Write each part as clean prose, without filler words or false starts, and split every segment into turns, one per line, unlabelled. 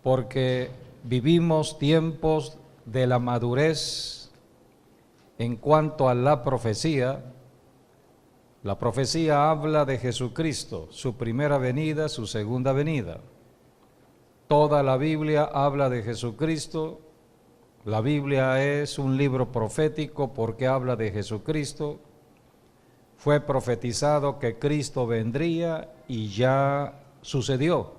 porque vivimos tiempos de la madurez en cuanto a la profecía. La profecía habla de Jesucristo, su primera venida, su segunda venida. Toda la Biblia habla de Jesucristo. La Biblia es un libro profético porque habla de Jesucristo. Fue profetizado que Cristo vendría y ya sucedió.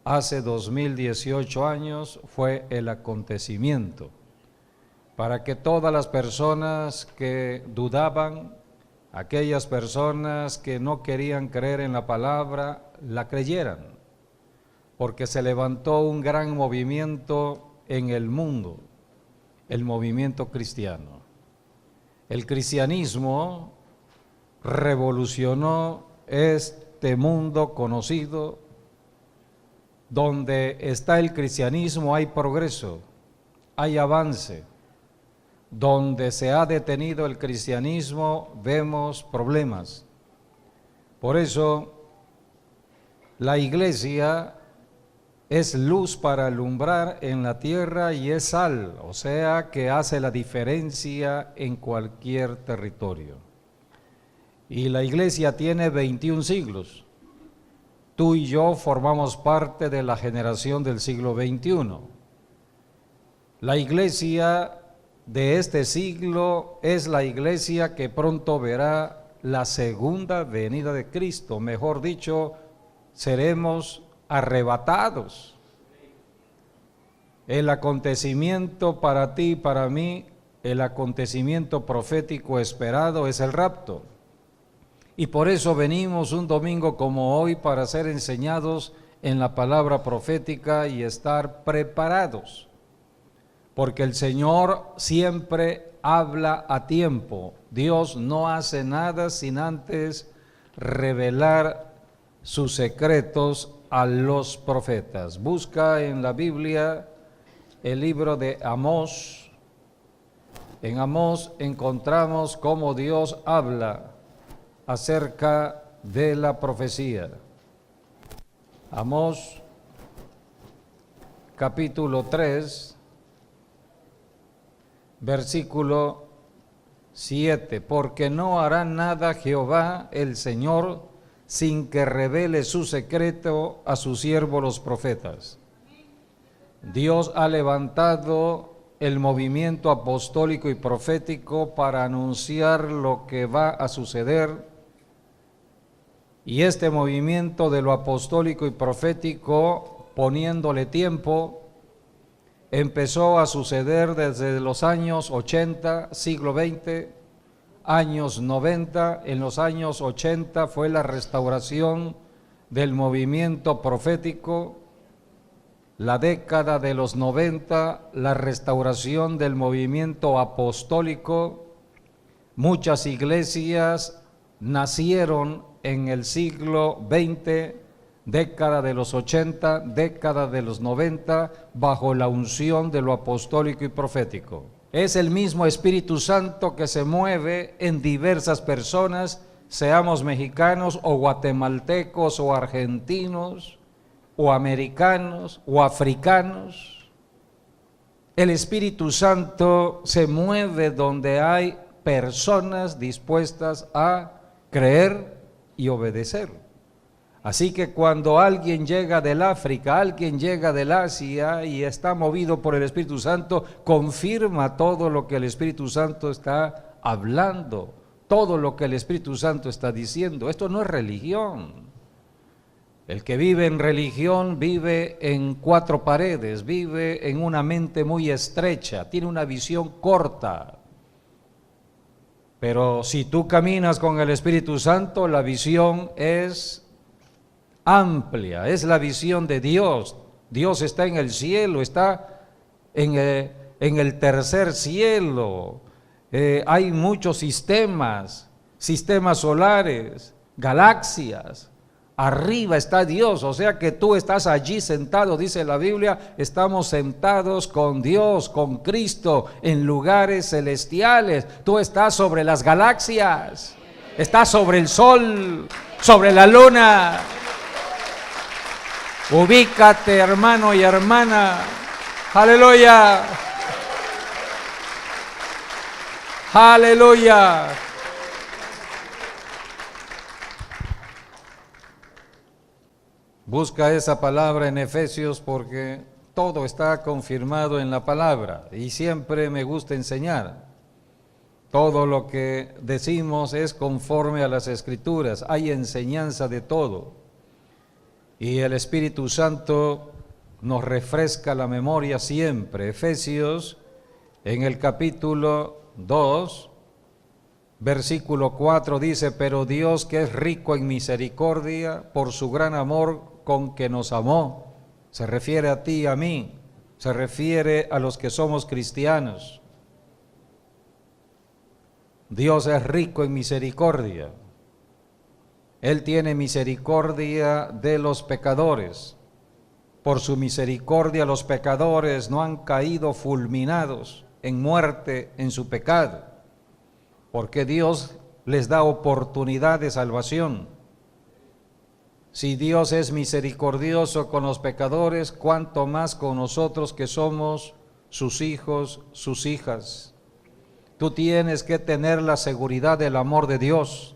Hace 2018 años fue el acontecimiento, para que todas las personas que dudaban, aquellas personas que no querían creer en la palabra, la creyeran, porque se levantó un gran movimiento en el mundo, el movimiento cristiano. El cristianismo revolucionó este mundo conocido. Donde está el cristianismo hay progreso, hay avance. Donde se ha detenido el cristianismo vemos problemas. Por eso la iglesia es luz para alumbrar en la tierra y es sal, o sea que hace la diferencia en cualquier territorio. Y la iglesia tiene 21 siglos. Tú y yo formamos parte de la generación del siglo XXI. La iglesia de este siglo es la iglesia que pronto verá la segunda venida de Cristo. Mejor dicho, seremos arrebatados. El acontecimiento para ti y para mí, el acontecimiento profético esperado es el rapto. Y por eso venimos un domingo como hoy para ser enseñados en la palabra profética y estar preparados. Porque el Señor siempre habla a tiempo. Dios no hace nada sin antes revelar sus secretos a los profetas. Busca en la Biblia el libro de Amós. En Amós encontramos cómo Dios habla acerca de la profecía. Amós capítulo 3, versículo 7, porque no hará nada Jehová el Señor sin que revele su secreto a sus siervos los profetas. Dios ha levantado el movimiento apostólico y profético para anunciar lo que va a suceder. Y este movimiento de lo apostólico y profético, poniéndole tiempo, empezó a suceder desde los años 80, siglo XX, años 90. En los años 80 fue la restauración del movimiento profético. La década de los 90, la restauración del movimiento apostólico. Muchas iglesias nacieron en el siglo XX, década de los 80, década de los 90, bajo la unción de lo apostólico y profético. Es el mismo Espíritu Santo que se mueve en diversas personas, seamos mexicanos o guatemaltecos o argentinos o americanos o africanos. El Espíritu Santo se mueve donde hay personas dispuestas a creer y obedecer. Así que cuando alguien llega del África, alguien llega del Asia y está movido por el Espíritu Santo, confirma todo lo que el Espíritu Santo está hablando, todo lo que el Espíritu Santo está diciendo. Esto no es religión. El que vive en religión vive en cuatro paredes, vive en una mente muy estrecha, tiene una visión corta. Pero si tú caminas con el Espíritu Santo, la visión es amplia, es la visión de Dios. Dios está en el cielo, está en el tercer cielo. Hay muchos sistemas solares, galaxias. Arriba está Dios, o sea que tú estás allí sentado, dice la Biblia, estamos sentados con Dios, con Cristo, en lugares celestiales. Tú estás sobre las galaxias, estás sobre el sol, sobre la luna. Ubícate, hermano y hermana. Aleluya. Aleluya. Busca esa palabra en Efesios porque todo está confirmado en la palabra y siempre me gusta enseñar. Todo lo que decimos es conforme a las Escrituras, hay enseñanza de todo. Y el Espíritu Santo nos refresca la memoria siempre. Efesios, en el capítulo 2, versículo 4 dice: pero Dios, que es rico en misericordia, por su gran amor con que nos amó, se refiere a ti y a mí, se refiere a los que somos cristianos. Dios es rico en misericordia. Él tiene misericordia de los pecadores. Por su misericordia los pecadores no han caído fulminados en muerte en su pecado, porque Dios les da oportunidad de salvación. Si Dios es misericordioso con los pecadores, cuánto más con nosotros que somos sus hijos, sus hijas. Tú tienes que tener la seguridad del amor de Dios.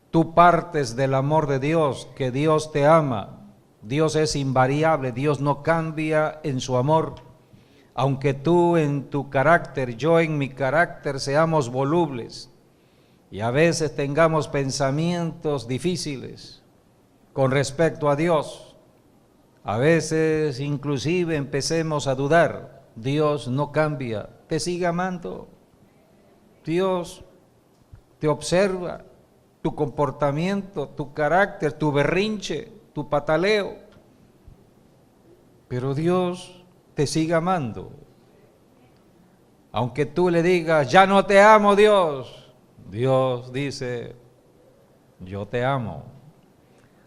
Tú partes del amor de Dios, que Dios te ama. Dios es invariable, Dios no cambia en su amor. Aunque tú en tu carácter, yo en mi carácter seamos volubles y a veces tengamos pensamientos difíciles con respecto a Dios, a veces inclusive empecemos a dudar, Dios no cambia, te sigue amando. Dios te observa tu comportamiento, tu carácter, tu berrinche, tu pataleo, pero Dios te sigue amando. Aunque tú le digas, ya no te amo, Dios, Dios dice, yo te amo.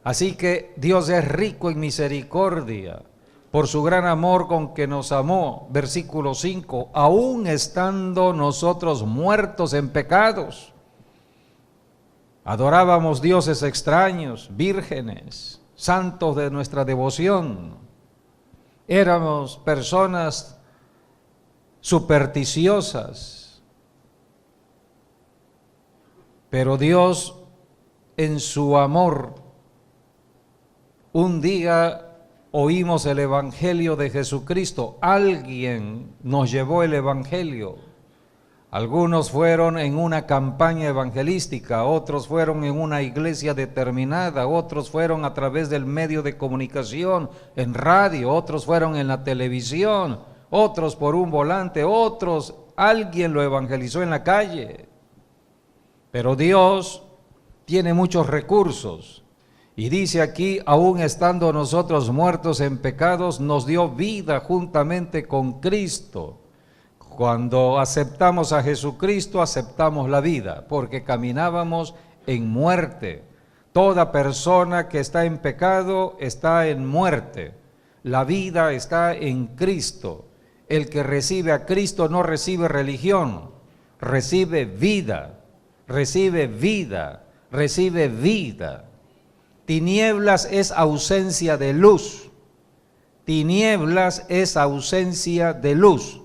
Así que Dios es rico en misericordia, por su gran amor con que nos amó. Versículo 5, aún estando nosotros muertos en pecados, adorábamos dioses extraños, vírgenes, santos de nuestra devoción. Éramos personas supersticiosas, pero Dios en su amor, un día oímos el Evangelio de Jesucristo, alguien nos llevó el Evangelio. Algunos fueron en una campaña evangelística, otros fueron en una iglesia determinada, otros fueron a través del medio de comunicación, en radio, otros fueron en la televisión, otros por un volante, otros, alguien lo evangelizó en la calle. Pero Dios tiene muchos recursos. Y dice aquí, aún estando nosotros muertos en pecados, nos dio vida juntamente con Cristo. Cuando aceptamos a Jesucristo, aceptamos la vida, porque caminábamos en muerte. Toda persona que está en pecado está en muerte. La vida está en Cristo. El que recibe a Cristo no recibe religión, recibe vida, recibe vida, recibe vida. Tinieblas es ausencia de luz. Tinieblas es ausencia de luz.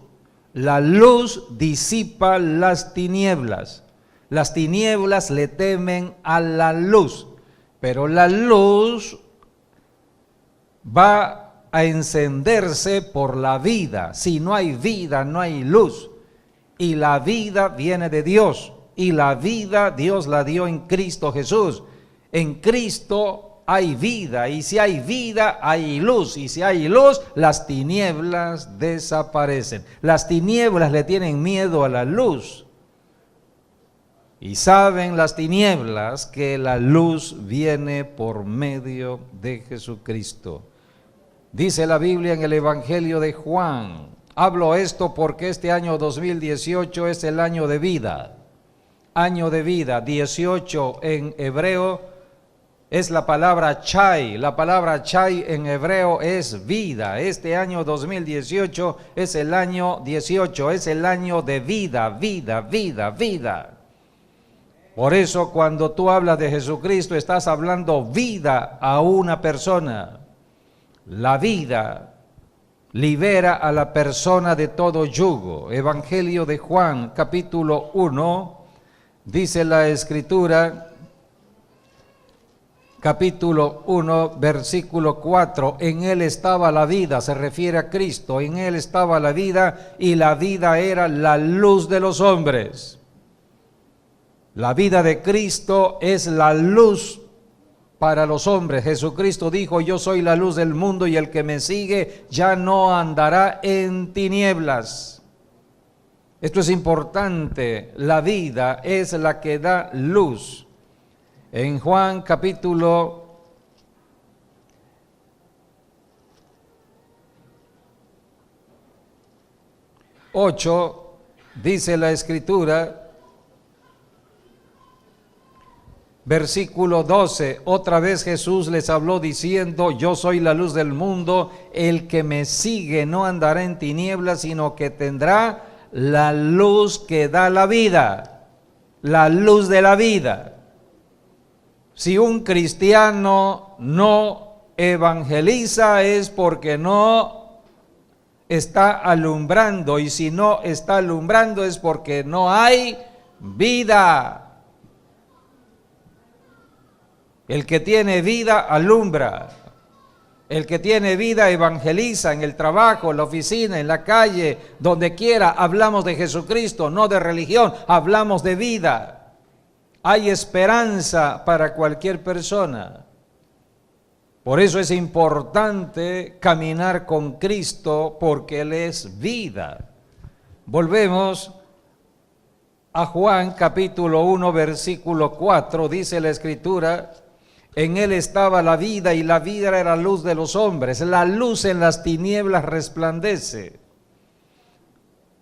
La luz disipa las tinieblas. Las tinieblas le temen a la luz, pero la luz va a encenderse por la vida. Si no hay vida, no hay luz. Y la vida viene de Dios. Y la vida Dios la dio en Cristo Jesús. En Cristo hay vida, y si hay vida, hay luz, y si hay luz, las tinieblas desaparecen. Las tinieblas le tienen miedo a la luz, y saben las tinieblas que la luz viene por medio de Jesucristo. Dice la Biblia en el Evangelio de Juan, hablo esto porque este año 2018 es el año de vida. Año de vida, 18 en hebreo, es la palabra chai. La palabra chai en hebreo es vida. Este año 2018 es el año 18, es el año de vida, vida, vida, vida. Por eso cuando tú hablas de Jesucristo estás hablando vida a una persona. la vida, libera a la persona de todo yugo. Evangelio de Juan, capítulo 1, dice la Escritura, capítulo 1, versículo 4, en él estaba la vida, se refiere a Cristo, en él estaba la vida y la vida era la luz de los hombres. La vida de Cristo es la luz para los hombres. Jesucristo dijo, yo soy la luz del mundo y el que me sigue ya no andará en tinieblas. Esto es importante, la vida es la que da luz. En Juan capítulo 8 dice la Escritura, versículo 12, otra vez Jesús les habló diciendo, yo soy la luz del mundo, el que me sigue no andará en tinieblas, sino que tendrá la luz que da la vida, la luz de la vida. Si un cristiano no evangeliza es porque no está alumbrando, y si no está alumbrando es porque no hay vida. El que tiene vida alumbra, el que tiene vida evangeliza en el trabajo, en la oficina, en la calle, donde quiera. Hablamos de Jesucristo, no de religión, hablamos de vida. Hay esperanza para cualquier persona. Por eso es importante caminar con Cristo, porque Él es vida. Volvemos a Juan capítulo 1, versículo 4, dice la Escritura, en Él estaba la vida y la vida era la luz de los hombres. La luz en las tinieblas resplandece.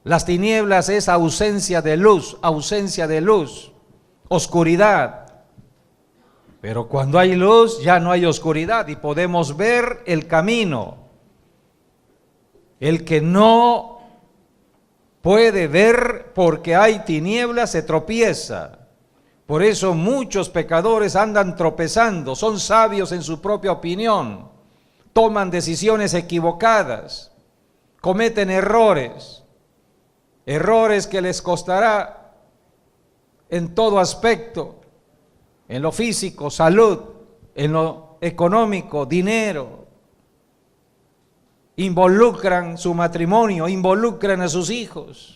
Las tinieblas es ausencia de luz, oscuridad. Pero cuando hay luz ya no hay oscuridad y podemos ver el camino. El que no puede ver porque hay tinieblas se tropieza. Por eso muchos pecadores andan tropezando, son sabios en su propia opinión, toman decisiones equivocadas, cometen errores que les costará en todo aspecto, en lo físico, salud, en lo económico, dinero. Involucran su matrimonio, involucran a sus hijos.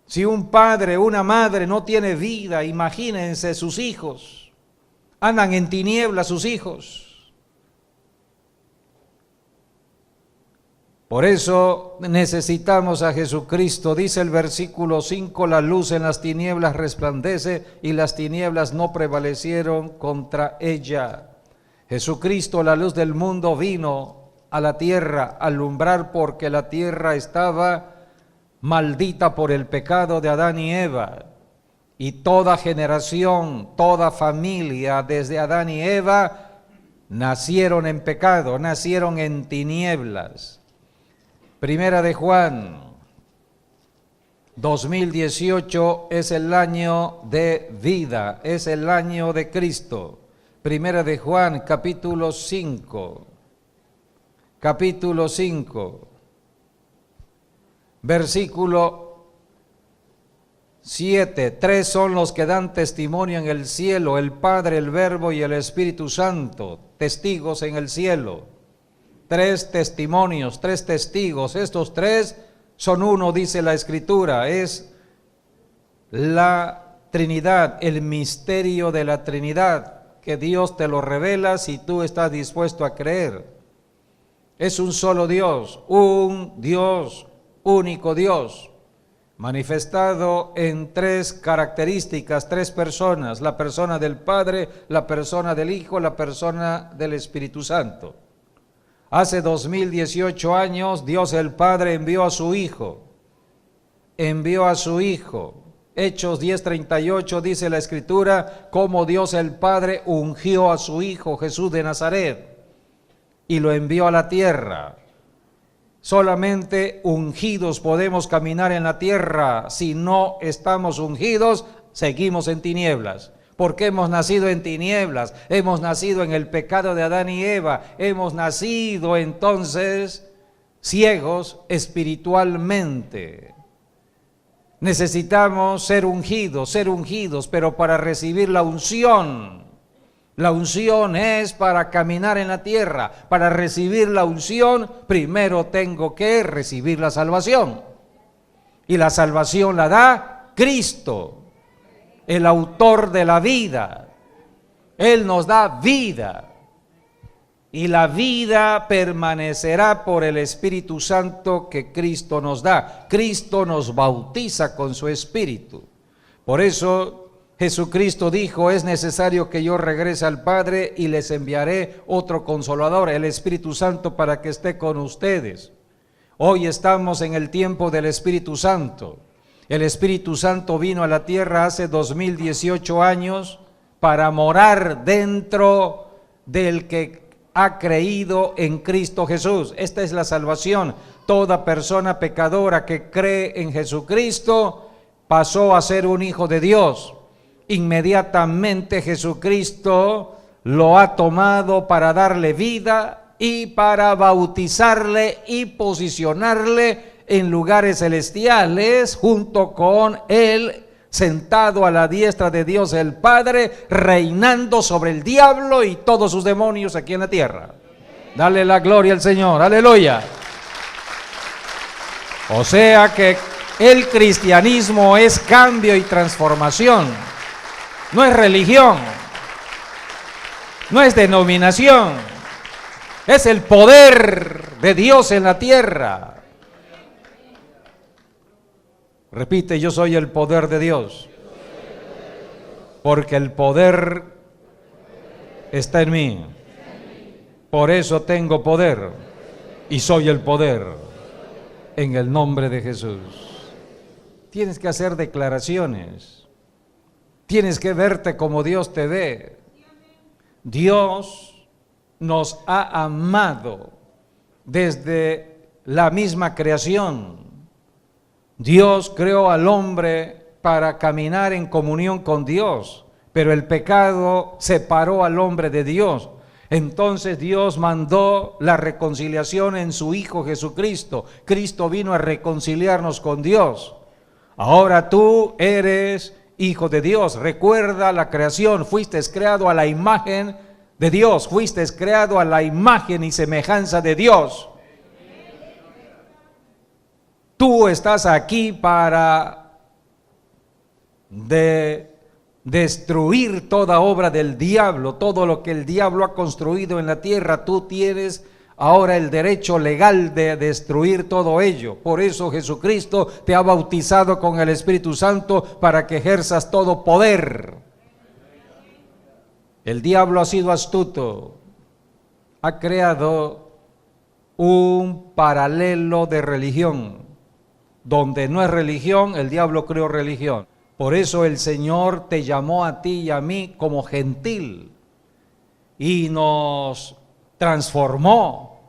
Si un padre, una madre no tiene vida, imagínense sus hijos, andan en tinieblas sus hijos. Por eso necesitamos a Jesucristo. Dice el versículo 5, la luz en las tinieblas resplandece y las tinieblas no prevalecieron contra ella. Jesucristo, la luz del mundo, vino a la tierra a alumbrar porque la tierra estaba maldita por el pecado de Adán y Eva, y toda generación, toda familia desde Adán y Eva nacieron en pecado, nacieron en tinieblas. Primera de Juan 2018 es el año de vida, es el año de Cristo. Primera de Juan capítulo 5, versículo 7, 3 son los que dan testimonio en el cielo, el Padre, el Verbo y el Espíritu Santo, testigos en el cielo. 3 testimonios, 3 testigos, estos 3 son uno, dice la Escritura, es la Trinidad, el misterio de la Trinidad, que Dios te lo revela si tú estás dispuesto a creer. Es un solo Dios, un Dios, único Dios, manifestado en 3 características, 3 personas, la persona del Padre, la persona del Hijo, la persona del Espíritu Santo. Hace 2018 años Dios el Padre envió a su Hijo, Hechos 10:38 dice la Escritura, cómo Dios el Padre ungió a su Hijo Jesús de Nazaret y lo envió a la tierra. Solamente ungidos podemos caminar en la tierra. Si no estamos ungidos, seguimos en tinieblas, porque hemos nacido en tinieblas, hemos nacido en el pecado de Adán y Eva, hemos nacido entonces ciegos espiritualmente. Necesitamos ser ungidos, pero para recibir la unción es para caminar en la tierra. Para recibir la unción, primero tengo que recibir la salvación. Y la salvación la da Cristo, el autor de la vida. Él nos da vida. Y la vida permanecerá por el Espíritu Santo que Cristo nos da. Cristo nos bautiza con su Espíritu. Por eso Jesucristo dijo, es necesario que yo regrese al Padre y les enviaré otro Consolador, el Espíritu Santo, para que esté con ustedes. Hoy estamos en el tiempo del Espíritu Santo. El Espíritu Santo vino a la tierra hace 2018 años para morar dentro del que ha creído en Cristo Jesús. Esta es la salvación. Toda persona pecadora que cree en Jesucristo pasó a ser un hijo de Dios. Inmediatamente Jesucristo lo ha tomado para darle vida y para bautizarle y posicionarle en lugares celestiales junto con él, sentado a la diestra de Dios el Padre, reinando sobre el diablo y todos sus demonios aquí en la tierra. Dale la gloria al Señor, aleluya. O sea que el cristianismo es cambio y transformación, no es religión, no es denominación, es el poder de Dios en la tierra. Repite, yo soy el poder de Dios, porque el poder está en mí. Por eso tengo poder y soy el poder en el nombre de Jesús. Tienes que hacer declaraciones, tienes que verte como Dios te ve. Dios nos ha amado desde la misma creación. Dios creó al hombre para caminar en comunión con Dios, pero el pecado separó al hombre de Dios. Entonces Dios mandó la reconciliación en su Hijo Jesucristo. Cristo vino a reconciliarnos con Dios. Ahora tú eres hijo de Dios. Recuerda la creación, fuiste creado a la imagen de Dios, fuiste creado a la imagen y semejanza de Dios. Tú estás aquí para destruir toda obra del diablo, todo lo que el diablo ha construido en la tierra. Tú tienes ahora el derecho legal de destruir todo ello. Por eso Jesucristo te ha bautizado con el Espíritu Santo para que ejerzas todo poder. El diablo ha sido astuto, ha creado un paralelo de religión. Donde no es religión, el diablo creó religión. Por eso el Señor te llamó a ti y a mí como gentil y nos transformó.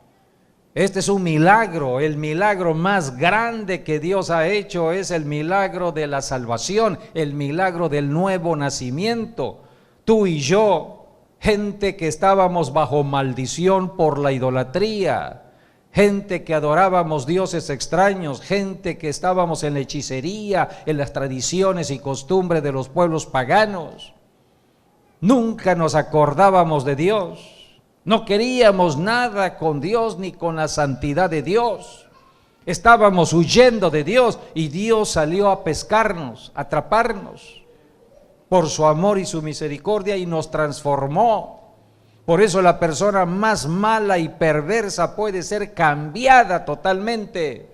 Este es un milagro, el milagro más grande que Dios ha hecho es el milagro de la salvación, el milagro del nuevo nacimiento. Tú y yo, gente que estábamos bajo maldición por la idolatría, gente que adorábamos dioses extraños, gente que estábamos en la hechicería, en las tradiciones y costumbres de los pueblos paganos. Nunca nos acordábamos de Dios, no queríamos nada con Dios ni con la santidad de Dios. Estábamos huyendo de Dios y Dios salió a pescarnos, a atraparnos por su amor y su misericordia y nos transformó. Por eso la persona más mala y perversa puede ser cambiada totalmente.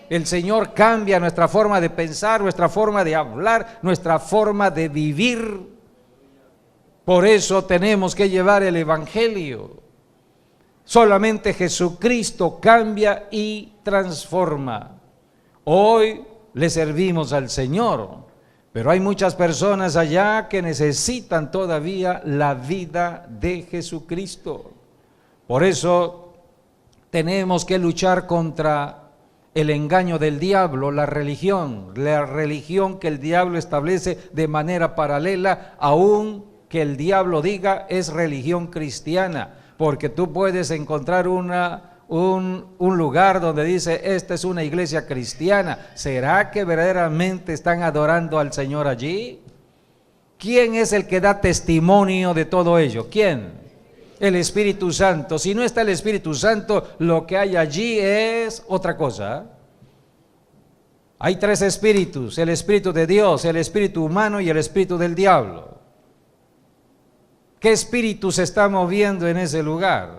El Señor cambia nuestra forma de pensar, nuestra forma de hablar, nuestra forma de vivir. Por eso tenemos que llevar el Evangelio. Solamente Jesucristo cambia y transforma. Hoy le servimos al Señor. Pero hay muchas personas allá que necesitan todavía la vida de Jesucristo. Por eso tenemos que luchar contra el engaño del diablo, la religión que el diablo establece de manera paralela, aun que el diablo diga es religión cristiana, porque tú puedes encontrar un lugar donde dice, esta es una iglesia cristiana. ¿Será que verdaderamente están adorando al Señor allí? ¿Quién es el que da testimonio de todo ello? ¿Quién? El Espíritu Santo. Si no está el Espíritu Santo, lo que hay allí es otra cosa. Hay tres espíritus: el Espíritu de Dios, el espíritu humano y el espíritu del diablo. ¿Qué espíritu se está moviendo en ese lugar?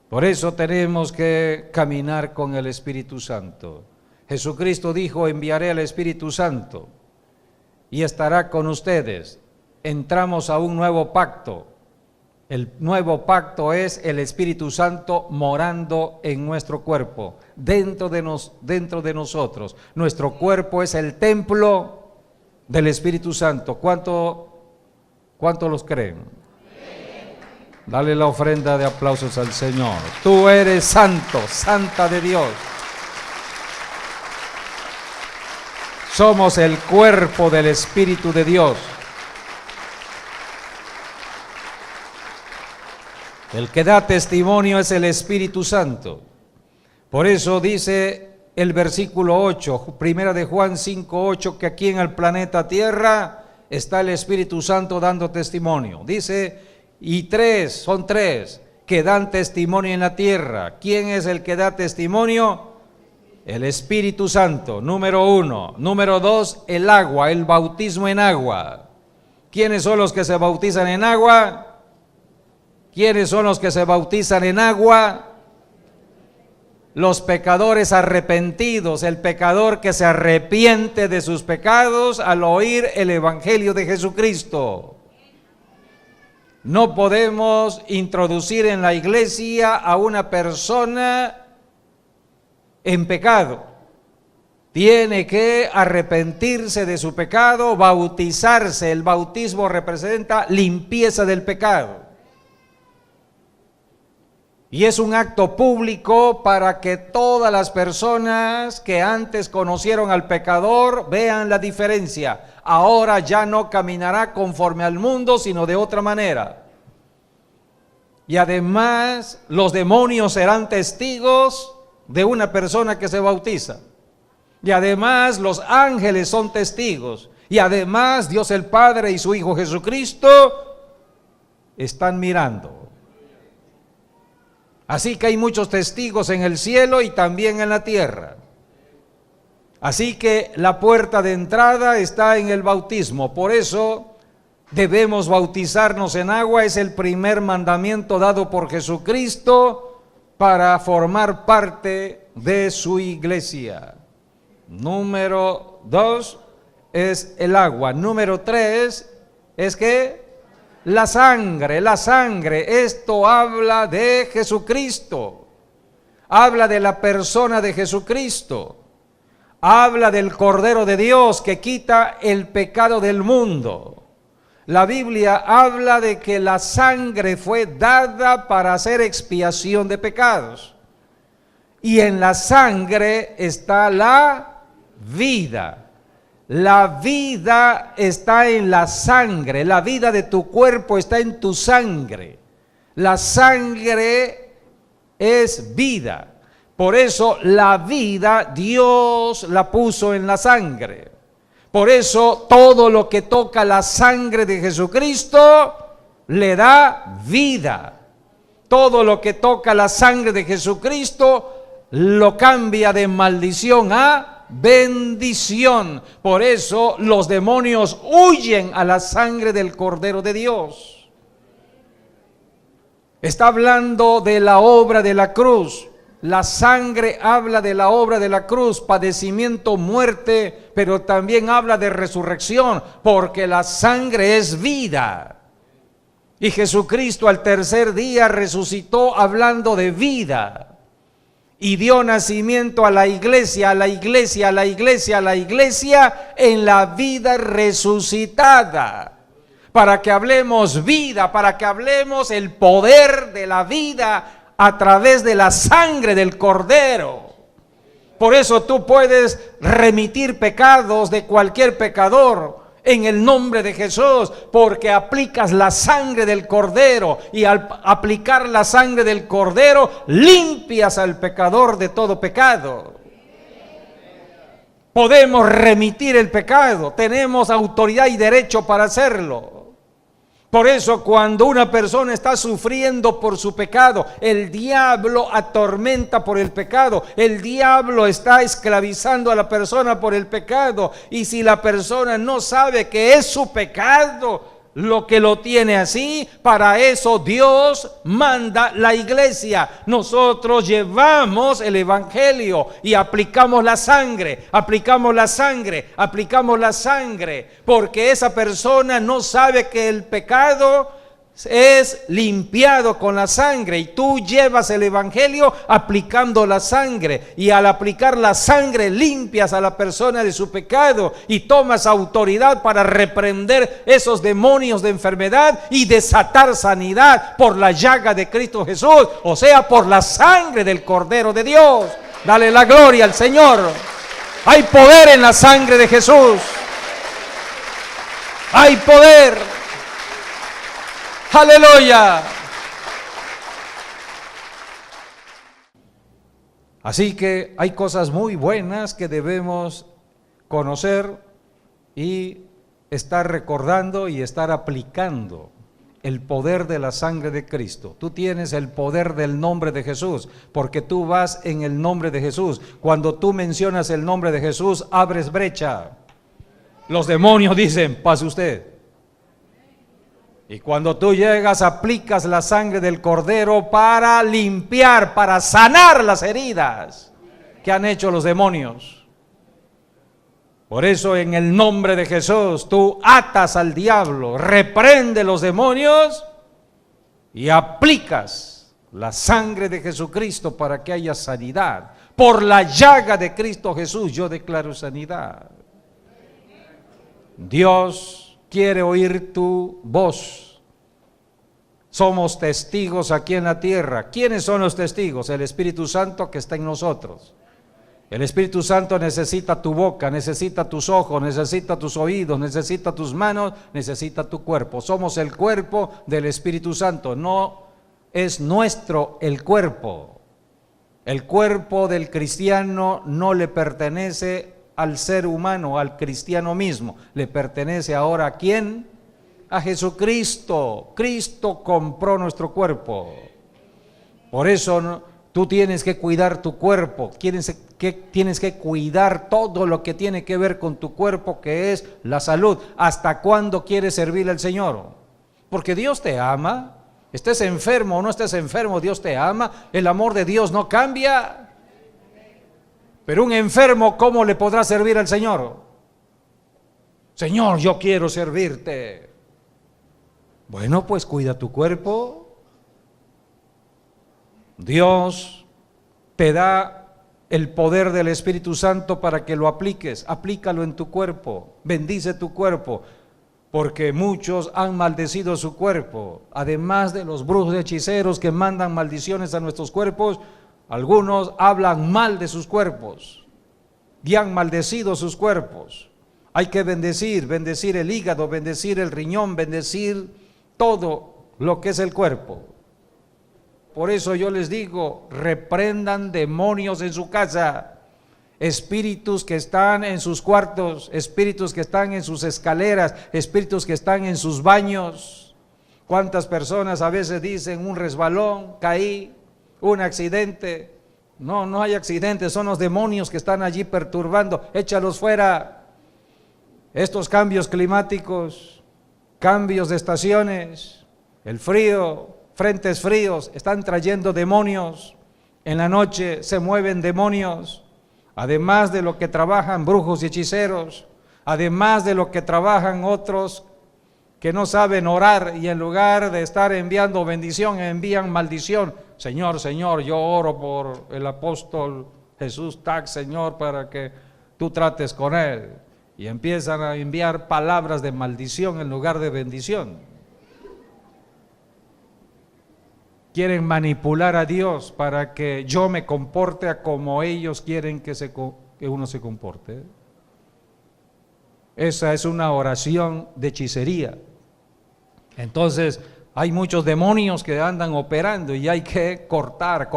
Por eso tenemos que caminar con el Espíritu Santo. Jesucristo dijo, enviaré al Espíritu Santo y estará con ustedes. Entramos a un nuevo pacto. El nuevo pacto es el Espíritu Santo morando en nuestro cuerpo, dentro de nosotros. Nuestro cuerpo es el templo del Espíritu Santo. ¿Cuánto los creen? Dale la ofrenda de aplausos al Señor. Tú eres santo, santa de Dios. Somos el cuerpo del Espíritu de Dios. El que da testimonio es el Espíritu Santo. Por eso dice el versículo 8, primera de Juan 5:8, que aquí en el planeta Tierra está el Espíritu Santo dando testimonio. Dice, y son tres que dan testimonio en la tierra. ¿Quién es el que da testimonio? El Espíritu Santo, número 1. Número 2, el agua, el bautismo en agua. ¿Quiénes son los que se bautizan en agua? ¿Quiénes son los que se bautizan en agua? Los pecadores arrepentidos, el pecador que se arrepiente de sus pecados al oír el Evangelio de Jesucristo. No podemos introducir en la iglesia a una persona en pecado. Tiene que arrepentirse de su pecado, bautizarse. El bautismo representa limpieza del pecado. Y es un acto público para que todas las personas que antes conocieron al pecador vean la diferencia. Ahora ya no caminará conforme al mundo, sino de otra manera. Y además los demonios serán testigos de una persona que se bautiza. Y además los ángeles son testigos. Y además Dios el Padre y su Hijo Jesucristo están mirando. Así que hay muchos testigos en el cielo y también en la tierra. Así que la puerta de entrada está en el bautismo. Por eso debemos bautizarnos en agua. Es el primer mandamiento dado por Jesucristo para formar parte de su iglesia. Número 2 es el agua. Número 3 es que la sangre, esto habla de Jesucristo, habla de la persona de Jesucristo, habla del Cordero de Dios que quita el pecado del mundo. La Biblia habla de que la sangre fue dada para hacer expiación de pecados. Y en la sangre está la vida. La vida está en la sangre, la vida de tu cuerpo está en tu sangre. La sangre es vida. Por eso la vida Dios la puso en la sangre. Por eso todo lo que toca la sangre de Jesucristo le da vida. Todo lo que toca la sangre de Jesucristo lo cambia de maldición a bendición. Por eso los demonios huyen a la sangre del Cordero de Dios. Está hablando de la obra de la cruz. La sangre habla de la obra de la cruz, padecimiento, muerte, pero también habla de resurrección, porque la sangre es vida. Y Jesucristo al tercer día resucitó hablando de vida. Y dio nacimiento a la iglesia, en la vida resucitada. Para que hablemos vida, para que hablemos el poder de la vida a través de la sangre del Cordero. Por eso tú puedes remitir pecados de cualquier pecador en el nombre de Jesús, porque aplicas la sangre del Cordero, y al aplicar la sangre del Cordero limpias al pecador de todo pecado. Podemos remitir el pecado, tenemos autoridad y derecho para hacerlo. Por eso cuando una persona está sufriendo por su pecado, el diablo atormenta por el pecado, el diablo está esclavizando a la persona por el pecado, y si la persona no sabe que es su pecado lo que lo tiene así, para eso Dios manda la iglesia. Nosotros llevamos el evangelio y aplicamos la sangre, porque esa persona no sabe que el pecado es limpiado con la sangre, y tú llevas el evangelio aplicando la sangre, y al aplicar la sangre limpias a la persona de su pecado y tomas autoridad para reprender esos demonios de enfermedad y desatar sanidad por la llaga de Cristo Jesús, o sea, por la sangre del Cordero de Dios. Dale la gloria al Señor. Hay poder en la sangre de Jesús. Hay poder. ¡Aleluya! Así que hay cosas muy buenas que debemos conocer y estar recordando y estar aplicando. El poder de la sangre de Cristo. Tú tienes el poder del nombre de Jesús, porque tú vas en el nombre de Jesús. Cuando tú mencionas el nombre de Jesús, abres brecha. Los demonios dicen, pase usted. Y cuando tú llegas, aplicas la sangre del Cordero para limpiar, para sanar las heridas que han hecho los demonios. Por eso en el nombre de Jesús tú atas al diablo, reprende los demonios y aplicas la sangre de Jesucristo para que haya sanidad. Por la llaga de Cristo Jesús yo declaro sanidad. Dios quiere oír tu voz. Somos testigos aquí en la tierra. ¿Quiénes son los testigos? El Espíritu Santo que está en nosotros. El Espíritu Santo necesita tu boca, necesita tus ojos, necesita tus oídos, necesita tus manos, necesita tu cuerpo. Somos el cuerpo del Espíritu Santo. No es nuestro el cuerpo. El cuerpo del cristiano no le pertenece al ser humano, al cristiano mismo. Le pertenece ahora ¿a quién? A Jesucristo. Cristo compró nuestro cuerpo. Por eso tú tienes que cuidar tu cuerpo, tienes que cuidar todo lo que tiene que ver con tu cuerpo, que es la salud. ¿Hasta cuándo quieres servirle al Señor? Porque Dios te ama. Estés enfermo o no estés enfermo, Dios te ama. El amor de Dios no cambia. Pero un enfermo, ¿cómo le podrá servir al Señor? Señor, yo quiero servirte. Bueno, pues cuida tu cuerpo. Dios te da el poder del Espíritu Santo para que lo apliques. Aplícalo en tu cuerpo. Bendice tu cuerpo. Porque muchos han maldecido su cuerpo. Además de los brujos y hechiceros que mandan maldiciones a nuestros cuerpos, algunos hablan mal de sus cuerpos y han maldecido sus cuerpos. Hay que bendecir el hígado, bendecir el riñón, bendecir todo lo que es el cuerpo. Por eso yo les digo, reprendan demonios en su casa, espíritus que están en sus cuartos, espíritus que están en sus escaleras, espíritus que están en sus baños. ¿Cuántas personas a veces dicen un resbalón, caí, un accidente? No, no hay accidentes, son los demonios que están allí perturbando. Échalos fuera. Estos cambios climáticos, cambios de estaciones, el frío, frentes fríos, están trayendo demonios. En la noche se mueven demonios, además de lo que trabajan brujos y hechiceros, además de lo que trabajan otros que no saben orar y en lugar de estar enviando bendición, envían maldición. Señor, Señor, yo oro por el apóstol Jesús Tac, Señor, para que tú trates con él. Y empiezan a enviar palabras de maldición en lugar de bendición. Quieren manipular a Dios para que yo me comporte a como ellos quieren que uno se comporte. Esa es una oración de hechicería. Entonces, hay muchos demonios que andan operando y hay que cortar.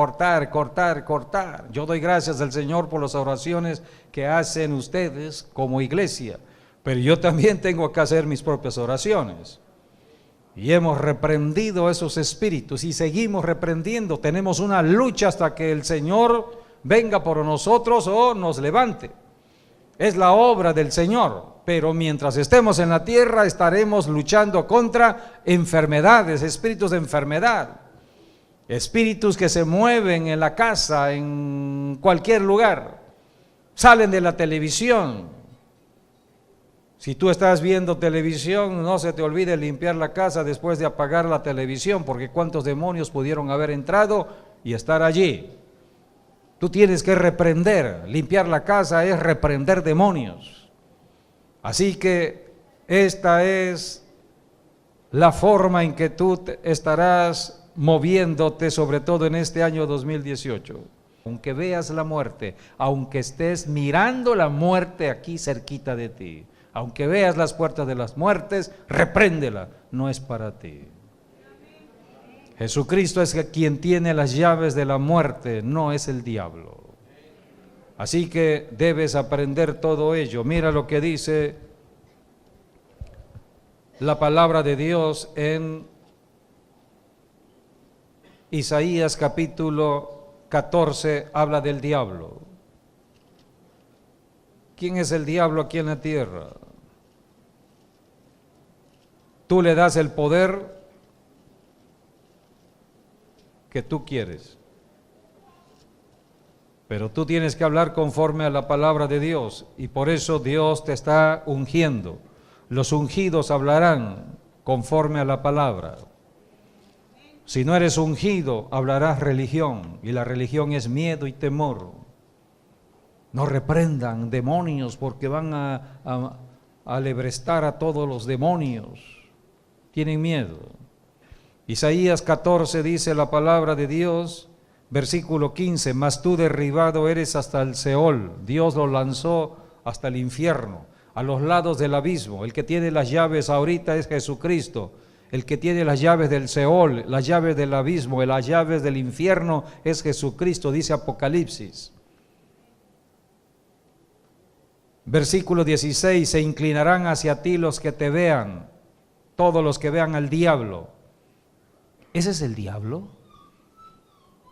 Yo doy gracias al Señor por las oraciones que hacen ustedes como iglesia, pero yo también tengo que hacer mis propias oraciones. Y hemos reprendido esos espíritus y seguimos reprendiendo. Tenemos una lucha hasta que el Señor venga por nosotros o nos levante. Es la obra del Señor, pero mientras estemos en la tierra estaremos luchando contra enfermedades, espíritus de enfermedad, espíritus que se mueven en la casa, en cualquier lugar, salen de la televisión. Si tú estás viendo televisión, no se te olvide limpiar la casa después de apagar la televisión, porque cuántos demonios pudieron haber entrado y estar allí. Tú tienes que reprender, limpiar la casa es reprender demonios. Así que esta es la forma en que tú estarás moviéndote, sobre todo en este año 2018. Aunque veas la muerte, aunque estés mirando la muerte aquí cerquita de ti, aunque veas las puertas de las muertes, repréndela, no es para ti. Jesucristo es quien tiene las llaves de la muerte, no es el diablo. Así que debes aprender todo ello. Mira lo que dice la palabra de Dios en Isaías capítulo 14, habla del diablo. ¿Quién es el diablo aquí en la tierra? Tú le das el poder que tú quieres, pero tú tienes que hablar conforme a la palabra de Dios, y por eso Dios te está ungiendo. Los ungidos hablarán conforme a la palabra. Si no eres ungido, hablarás religión, y la religión es miedo y temor. No reprendan demonios, porque van a alebrestar a todos los demonios. Tienen miedo. Isaías 14 dice la palabra de Dios, versículo 15, mas tú derribado eres hasta el Seol. Dios lo lanzó hasta el infierno, a los lados del abismo. El que tiene las llaves ahorita es Jesucristo. El que tiene las llaves del Seol, las llaves del abismo, las llaves del infierno es Jesucristo, dice Apocalipsis. Versículo 16, se inclinarán hacia ti los que te vean, todos los que vean al diablo. ¿Ese es el diablo?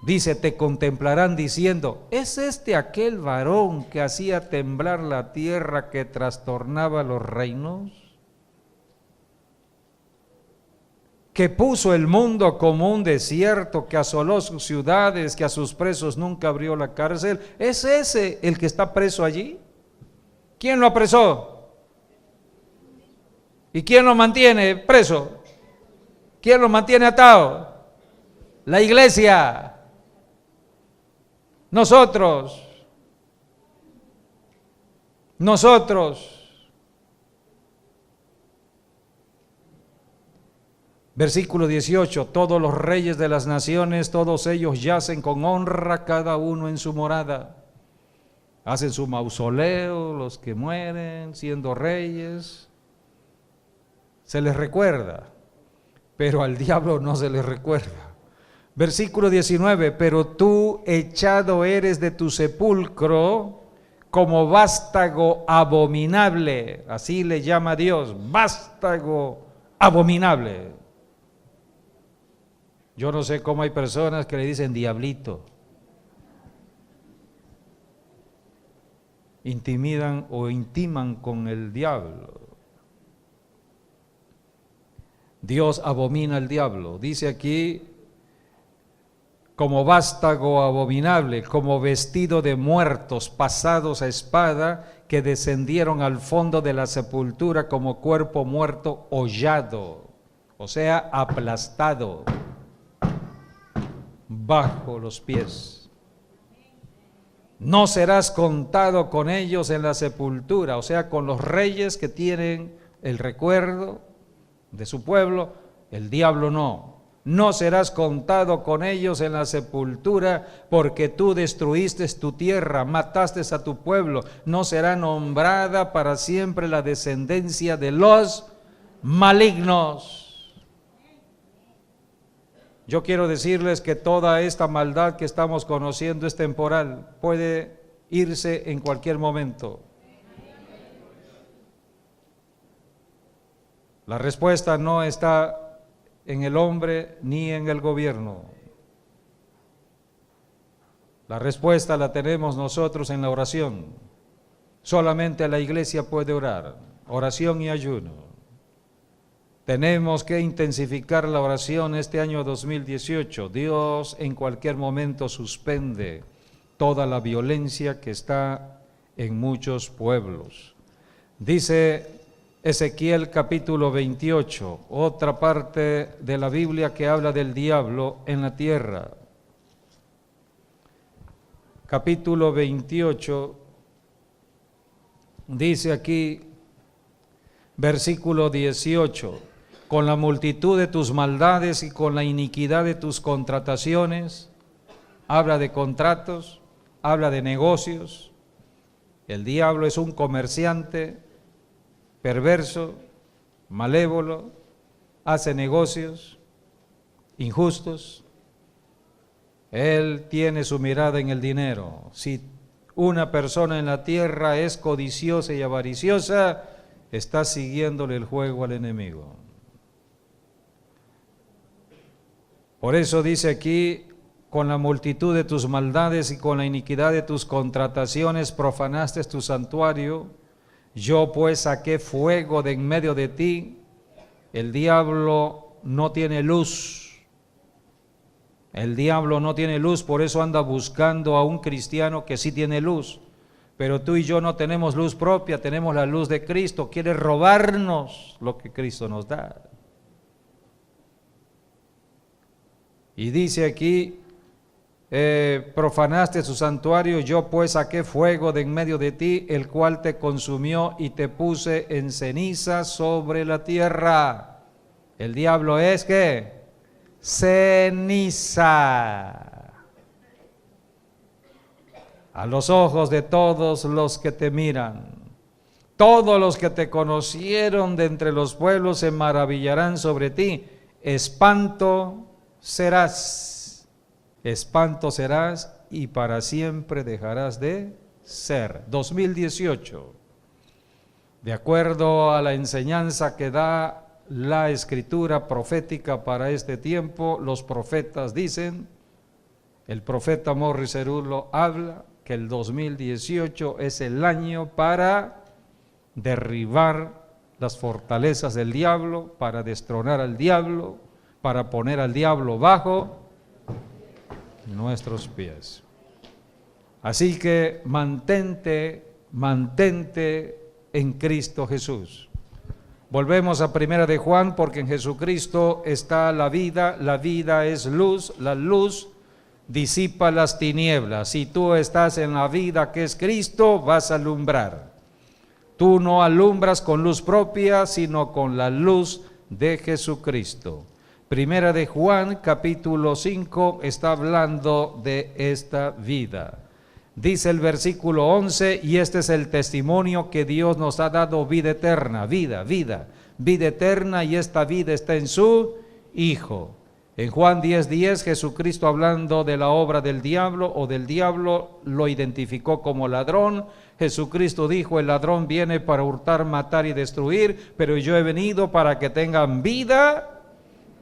Dice, te contemplarán diciendo, ¿es este aquel varón que hacía temblar la tierra, que trastornaba los reinos? Que puso el mundo como un desierto, que asoló sus ciudades, que a sus presos nunca abrió la cárcel. ¿Es ese el que está preso allí? ¿Quién lo apresó? ¿Y quién lo mantiene preso? ¿Quién lo mantiene atado? La iglesia. Nosotros. Versículo 18, todos los reyes de las naciones, todos ellos yacen con honra, cada uno en su morada. Hacen su mausoleo, los que mueren siendo reyes. Se les recuerda, pero al diablo no se les recuerda. Versículo 19, pero tú echado eres de tu sepulcro como vástago abominable. Así le llama Dios, vástago abominable. Yo no sé cómo hay personas que le dicen diablito. Intimidan o intiman con el diablo. Dios abomina al diablo. Dice aquí, como vástago abominable, como vestido de muertos pasados a espada, que descendieron al fondo de la sepultura como cuerpo muerto hollado, o sea, aplastado bajo los pies. No serás contado con ellos en la sepultura, o sea, con los reyes que tienen el recuerdo de su pueblo, el diablo no. No serás contado con ellos en la sepultura, porque tú destruiste tu tierra, mataste a tu pueblo. No será nombrada para siempre la descendencia de los malignos. Yo quiero decirles que toda esta maldad que estamos conociendo es temporal, puede irse en cualquier momento. La respuesta no está en el hombre ni en el gobierno. La respuesta la tenemos nosotros en la oración. Solamente la iglesia puede orar, oración y ayuno. Tenemos que intensificar la oración este año 2018. Dios en cualquier momento suspende toda la violencia que está en muchos pueblos. Dice Ezequiel capítulo 28, otra parte de la Biblia que habla del diablo en la tierra. Capítulo 28, dice aquí, versículo 18, con la multitud de tus maldades y con la iniquidad de tus contrataciones, habla de contratos, habla de negocios. El diablo es un comerciante perverso, malévolo, hace negocios injustos. Él tiene su mirada en el dinero. Si una persona en la tierra es codiciosa y avariciosa, está siguiéndole el juego al enemigo. Por eso dice aquí, con la multitud de tus maldades y con la iniquidad de tus contrataciones profanaste tu santuario. Yo pues saqué fuego de en medio de ti. El diablo no tiene luz. El diablo no tiene luz, por eso anda buscando a un cristiano que sí tiene luz. Pero tú y yo no tenemos luz propia, tenemos la luz de Cristo. Quiere robarnos lo que Cristo nos da. Y dice aquí, profanaste su santuario, yo pues saqué fuego de en medio de ti, el cual te consumió y te puse en ceniza sobre la tierra. El diablo es ¿qué? Ceniza. A los ojos de todos los que te miran, todos los que te conocieron de entre los pueblos se maravillarán sobre ti. Espanto serás y para siempre dejarás de ser. 2018, de acuerdo a la enseñanza que da la escritura profética para este tiempo, los profetas dicen, el profeta Morris Cerullo habla que el 2018 es el año para derribar las fortalezas del diablo, para destronar al diablo, para poner al diablo bajo nuestros pies. Así que mantente en Cristo Jesús. Volvemos a Primera de Juan, porque en Jesucristo está la vida es luz, la luz disipa las tinieblas. Si tú estás en la vida que es Cristo, vas a alumbrar. Tú no alumbras con luz propia, sino con la luz de Jesucristo. Primera de Juan, capítulo 5, está hablando de esta vida. Dice el versículo 11, y este es el testimonio que Dios nos ha dado, vida eterna, vida eterna, y esta vida está en su Hijo. En Juan 10:10, Jesucristo, hablando de la obra del diablo lo identificó como ladrón. Jesucristo dijo, el ladrón viene para hurtar, matar y destruir, pero yo he venido para que tengan vida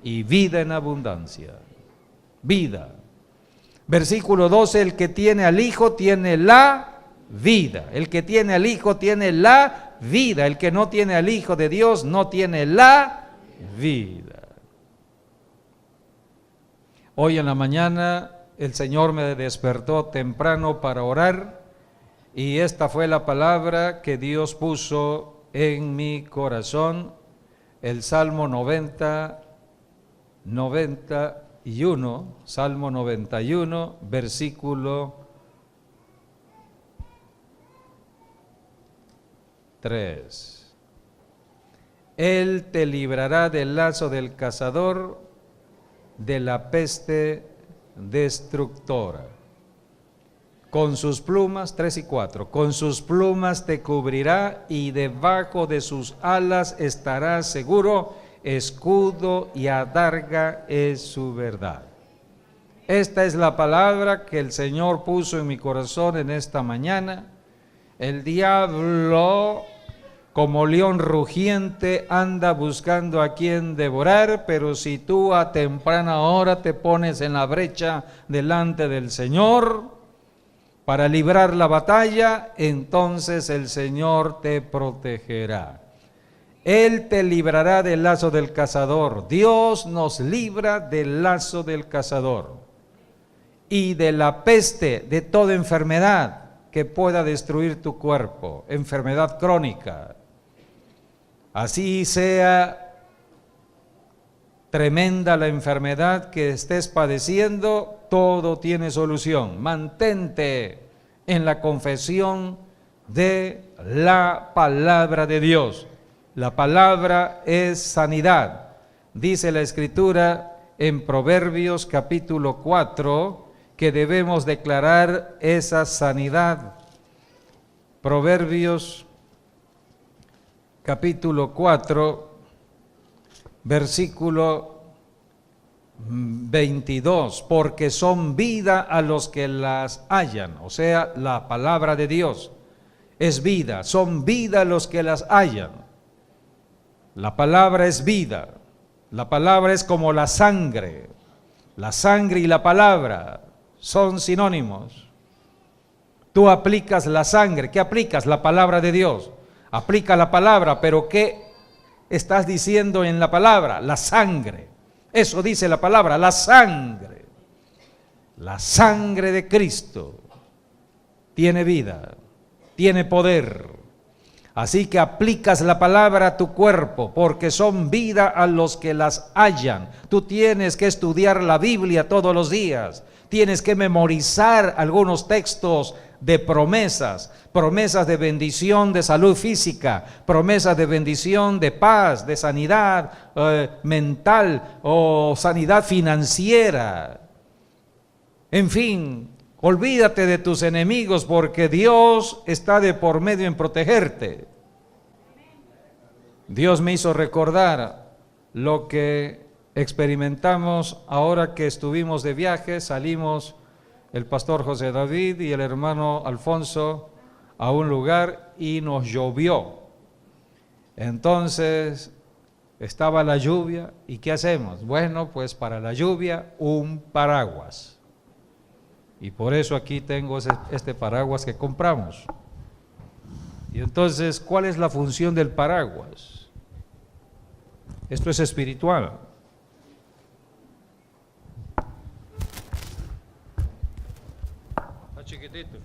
y vida en abundancia. Vida. Versículo 12, el que tiene al Hijo tiene la vida. El que tiene al Hijo tiene la vida. El que no tiene al Hijo de Dios no tiene la vida. Hoy en la mañana el Señor me despertó temprano para orar y esta fue la palabra que Dios puso en mi corazón, el Salmo 91, Salmo 91, versículo 3. Él te librará del lazo del cazador, de la peste destructora. Con sus plumas, 3 y 4, con sus plumas te cubrirá y debajo de sus alas estarás seguro, escudo y adarga es su verdad. Esta es la palabra que el Señor puso en mi corazón en esta mañana. El diablo, como león rugiente, anda buscando a quien devorar, pero si tú a temprana hora te pones en la brecha delante del Señor para librar la batalla, entonces el Señor te protegerá. Él te librará del lazo del cazador. Dios nos libra del lazo del cazador y de la peste, de toda enfermedad que pueda destruir tu cuerpo, enfermedad crónica. Así sea tremenda la enfermedad que estés padeciendo, todo tiene solución. Mantente en la confesión de la palabra de Dios. La palabra es sanidad. Dice la Escritura en Proverbios capítulo 4 que debemos declarar esa sanidad. Proverbios capítulo 4, versículo 22, porque son vida a los que las hallan, o sea, la palabra de Dios es vida, son vida a los que las hallan. La palabra es vida, la palabra es como la sangre y la palabra son sinónimos. Tú aplicas la sangre, ¿qué aplicas? La palabra de Dios. Aplica la palabra, pero ¿qué estás diciendo en la palabra? La sangre. Eso dice la palabra, la sangre. La sangre de Cristo tiene vida, tiene poder. Así que aplicas la palabra a tu cuerpo, porque son vida a los que las hallan. Tú tienes que estudiar la Biblia todos los días. Tienes que memorizar algunos textos de promesas de bendición, de salud física, promesas de bendición, de paz, de sanidad mental o sanidad financiera. En fin, olvídate de tus enemigos porque Dios está de por medio en protegerte. Dios me hizo recordar lo que experimentamos ahora que estuvimos de viaje, salimos el pastor José David y el hermano Alfonso a un lugar y nos llovió. Entonces estaba la lluvia y ¿qué hacemos? Bueno, pues para la lluvia un paraguas. Y por eso aquí tengo este paraguas que compramos. Y entonces, ¿cuál es la función del paraguas? Esto es espiritual. Está chiquitito.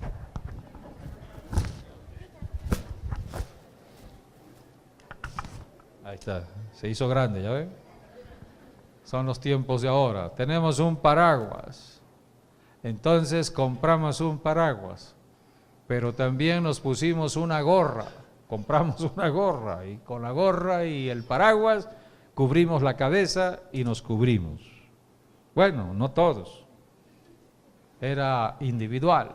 Ahí está, se hizo grande, ¿ya ven? Son los tiempos de ahora. Tenemos un paraguas. Entonces compramos un paraguas, pero también nos pusimos una gorra. Compramos una gorra y con la gorra y el paraguas cubrimos la cabeza y nos cubrimos. Bueno, no todos. Era individual.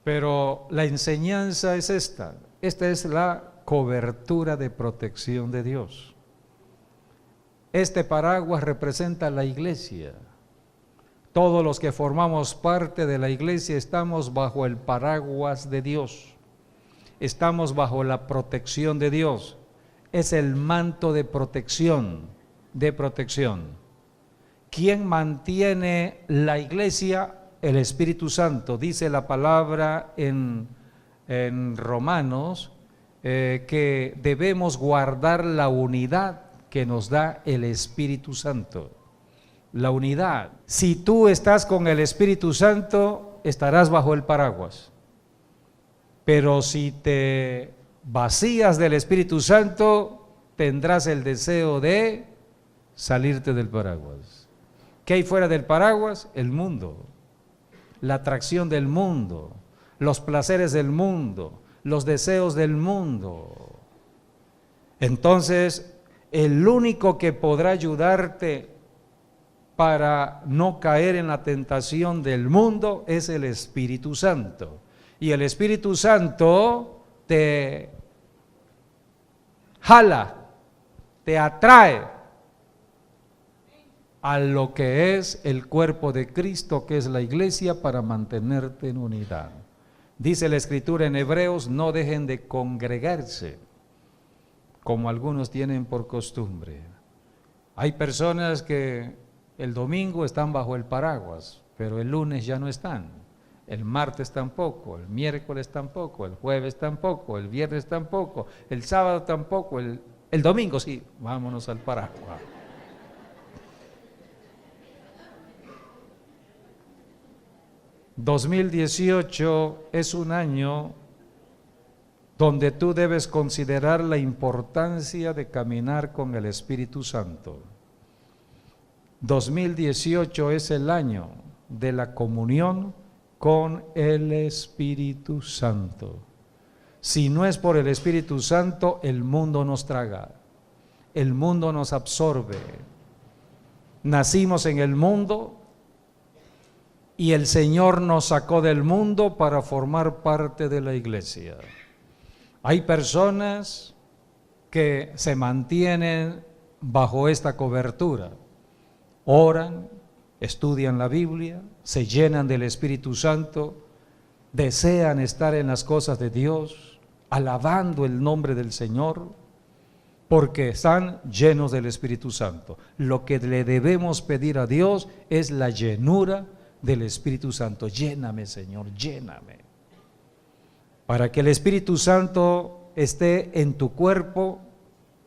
Pero la enseñanza es esta. Esta es la cobertura de protección de Dios. Este paraguas representa la iglesia. Todos los que formamos parte de la iglesia estamos bajo el paraguas de Dios. Estamos bajo la protección de Dios. Es el manto de protección, ¿Quién mantiene la iglesia? El Espíritu Santo. Dice la palabra en Romanos que debemos guardar la unidad que nos da el Espíritu Santo. La unidad. Si tú estás con el Espíritu Santo, estarás bajo el paraguas. Pero si te vacías del Espíritu Santo, tendrás el deseo de salirte del paraguas. ¿Qué hay fuera del paraguas? El mundo, la atracción del mundo, los placeres del mundo, los deseos del mundo. Entonces, el único que podrá ayudarte para no caer en la tentación del mundo es el Espíritu Santo. Y el Espíritu Santo te jala, te atrae a lo que es el cuerpo de Cristo, que es la iglesia, para mantenerte en unidad. Dice la Escritura en Hebreos: no dejen de congregarse, como algunos tienen por costumbre. Hay personas que el domingo están bajo el paraguas, pero el lunes ya no están, el martes tampoco, el miércoles tampoco, el jueves tampoco, el viernes tampoco, el sábado tampoco, el domingo sí, vámonos al paraguas. 2018 es un año donde tú debes considerar la importancia de caminar con el Espíritu Santo. 2018 es el año de la comunión con el Espíritu Santo. Si no es por el Espíritu Santo, el mundo nos traga, el mundo nos absorbe. Nacimos en el mundo y el Señor nos sacó del mundo para formar parte de la iglesia. Hay personas que se mantienen bajo esta cobertura, oran, estudian la Biblia, se llenan del Espíritu Santo, desean estar en las cosas de Dios, alabando el nombre del Señor, porque están llenos del Espíritu Santo. Lo que le debemos pedir a Dios es la llenura del Espíritu Santo. Lléname, Señor, lléname. Para que el Espíritu Santo esté en tu cuerpo,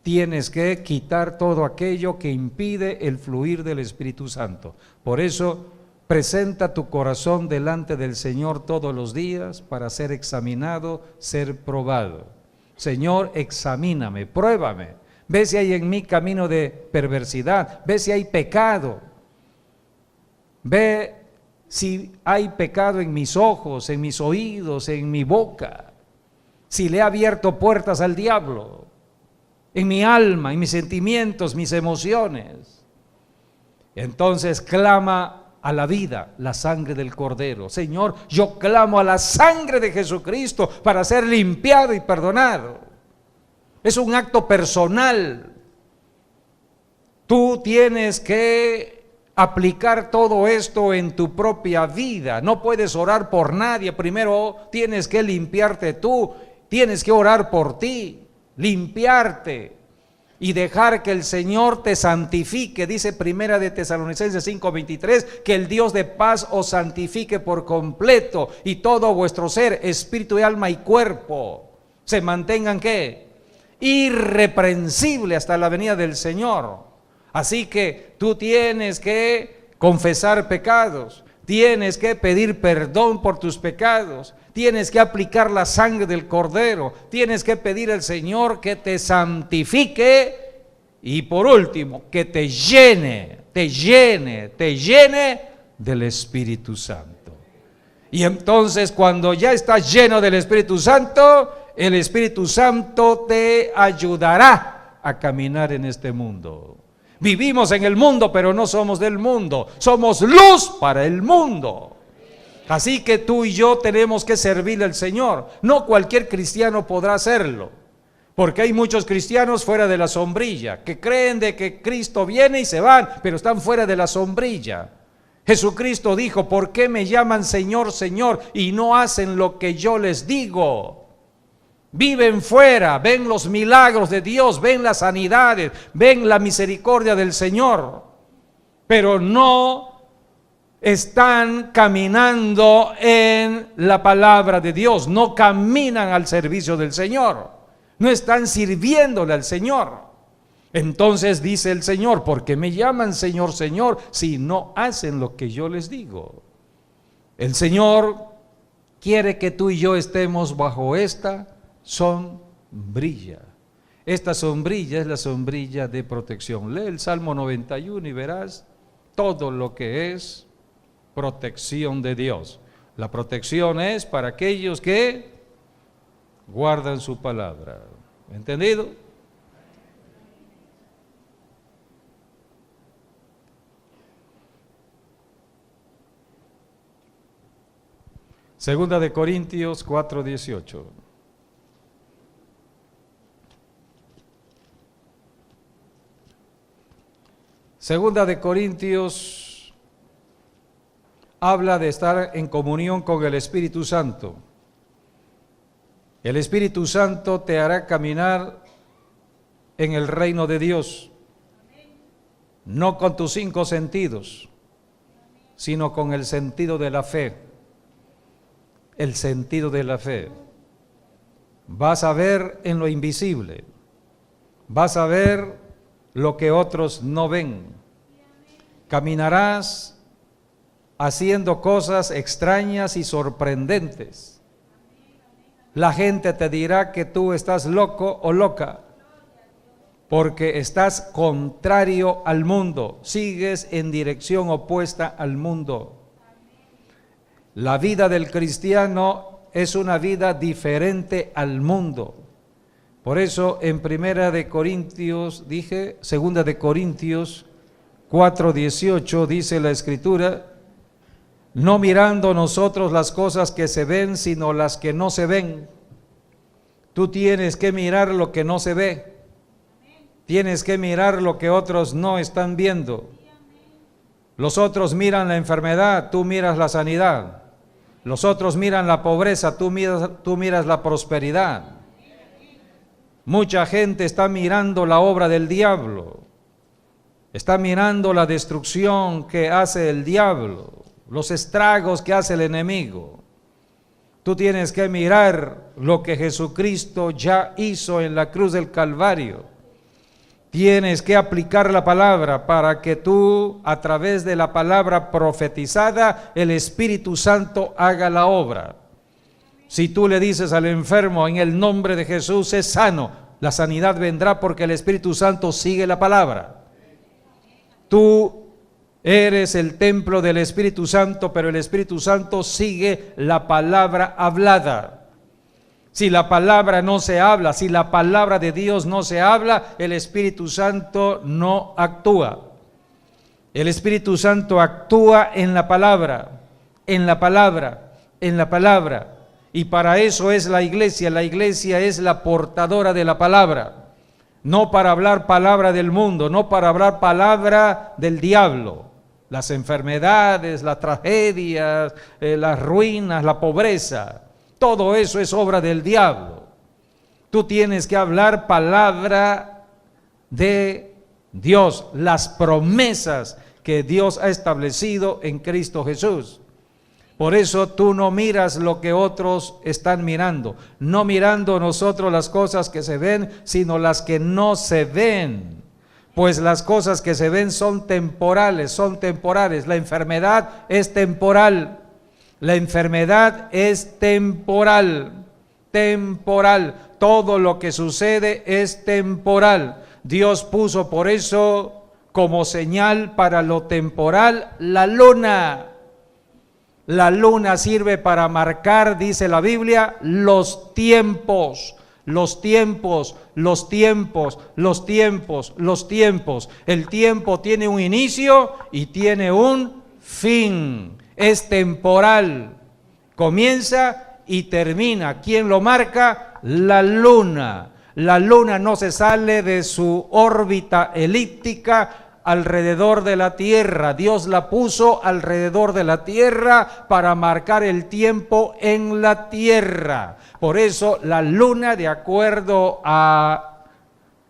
tienes que quitar todo aquello que impide el fluir del Espíritu Santo. Por eso, presenta tu corazón delante del Señor todos los días para ser examinado, ser probado. Señor, examíname, pruébame, ve si hay en mí camino de perversidad, ve si hay pecado, ve si hay pecado en mis ojos, en mis oídos, en mi boca, si le he abierto puertas al diablo, en mi alma, en mis sentimientos, mis emociones. Entonces clama a la vida, la sangre del Cordero. Señor, yo clamo a la sangre de Jesucristo para ser limpiado y perdonado. Es un acto personal. Tú tienes que aplicar todo esto en tu propia vida. No puedes orar por nadie. Primero tienes que limpiarte tú. Tienes que orar por ti, limpiarte y dejar que el Señor te santifique. Dice Primera de Tesalonicenses 5:23, que el Dios de paz os santifique por completo y todo vuestro ser, espíritu y alma y cuerpo, se mantengan ¿qué? Irreprensible hasta la venida del Señor. Así que tú tienes que confesar pecados, tienes que pedir perdón por tus pecados, tienes que aplicar la sangre del Cordero, tienes que pedir al Señor que te santifique y por último, que te llene del Espíritu Santo. Y entonces cuando ya estás lleno del Espíritu Santo, el Espíritu Santo te ayudará a caminar en este mundo. Vivimos en el mundo, pero no somos del mundo, somos luz para el mundo. Así que tú y yo tenemos que servirle al Señor. No cualquier cristiano podrá hacerlo, porque hay muchos cristianos fuera de la sombrilla, que creen de que Cristo viene y se van, pero están fuera de la sombrilla. Jesucristo dijo: ¿por qué me llaman Señor, Señor, y no hacen lo que yo les digo? Viven fuera, ven los milagros de Dios, ven las sanidades, ven la misericordia del Señor, pero no están caminando en la palabra de Dios, no caminan al servicio del Señor, no están sirviéndole al Señor. Entonces dice el Señor: ¿por qué me llaman Señor, Señor, si no hacen lo que yo les digo? El Señor quiere que tú y yo estemos bajo esta sombrilla. Esta sombrilla es la sombrilla de protección. Lee el Salmo 91 y verás todo lo que es protección de Dios. La protección es para aquellos que guardan su palabra. ¿Entendido? Segunda de Corintios 4:18. Segunda de Corintios habla de estar en comunión con el Espíritu Santo. El Espíritu Santo te hará caminar en el reino de Dios, no con tus 5 sentidos, sino con el sentido de la fe. El sentido de la fe. Vas a ver en lo invisible, vas a ver lo que otros no ven. Caminarás haciendo cosas extrañas y sorprendentes. La gente te dirá que tú estás loco o loca, porque estás contrario al mundo, sigues en dirección opuesta al mundo. La vida del cristiano es una vida diferente al mundo. Por eso en Segunda de Corintios 4:18 dice la Escritura: no mirando nosotros las cosas que se ven, sino las que no se ven. Tú tienes que mirar lo que no se ve. Tienes que mirar lo que otros no están viendo. Los otros miran la enfermedad, tú miras la sanidad. Los otros miran la pobreza, tú miras la prosperidad. Mucha gente está mirando la obra del diablo, está mirando la destrucción que hace el diablo, los estragos que hace el enemigo. Tú tienes que mirar lo que Jesucristo ya hizo en la cruz del Calvario. Tienes que aplicar la palabra para que tú, a través de la palabra profetizada, el Espíritu Santo haga la obra. Si tú le dices al enfermo, en el nombre de Jesús es sano, la sanidad vendrá porque el Espíritu Santo sigue la palabra. Tú eres el templo del Espíritu Santo, pero el Espíritu Santo sigue la palabra hablada. Si la palabra no se habla, si la palabra de Dios no se habla, el Espíritu Santo no actúa. El Espíritu Santo actúa en la palabra, en la palabra, en la palabra. Y para eso es la iglesia. La iglesia es la portadora de la palabra. No para hablar palabra del mundo, no para hablar palabra del diablo. Las enfermedades, las tragedias, las ruinas, la pobreza. Todo eso es obra del diablo. Tú tienes que hablar palabra de Dios, las promesas que Dios ha establecido en Cristo Jesús. Por eso tú no miras lo que otros están mirando, no mirando nosotros las cosas que se ven, sino las que no se ven. Pues las cosas que se ven son temporales, son temporales. La enfermedad es temporal. La enfermedad es temporal, temporal. Todo lo que sucede es temporal. Dios puso por eso como señal para lo temporal la luna. La luna sirve para marcar, dice la Biblia, los tiempos. Los tiempos, los tiempos, los tiempos, los tiempos. El tiempo tiene un inicio y tiene un fin. Es temporal, comienza y termina. ¿Quién lo marca? La luna. La luna no se sale de su órbita elíptica alrededor de la tierra. Dios la puso alrededor de la tierra para marcar el tiempo en la tierra. Por eso la luna, de acuerdo a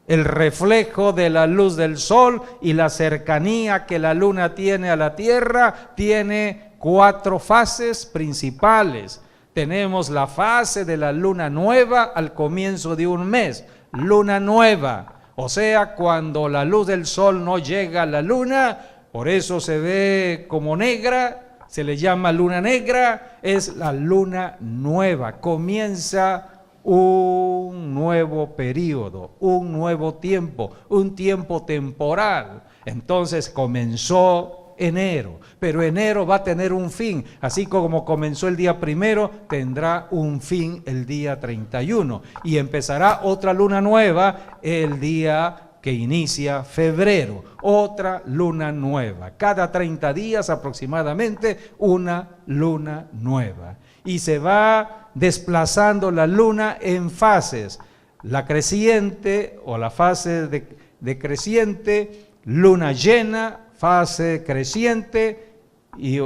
el reflejo de la luz del sol y la cercanía que la luna tiene a la tierra, tiene 4 fases principales. Tenemos la fase de la luna nueva al comienzo de un mes, luna nueva, o sea, cuando la luz del sol no llega a la luna, por eso se ve como negra, se le llama luna negra, es la luna nueva. Comienza un nuevo periodo, un nuevo tiempo, un tiempo temporal. Entonces comenzó enero, pero enero va a tener un fin, así como comenzó el día 1, tendrá un fin el día 31 y empezará otra luna nueva el día que inicia febrero, otra luna nueva. Cada 30 días aproximadamente una luna nueva. Y se va desplazando la luna en fases. La creciente o la fase de creciente, luna llena, fase creciente y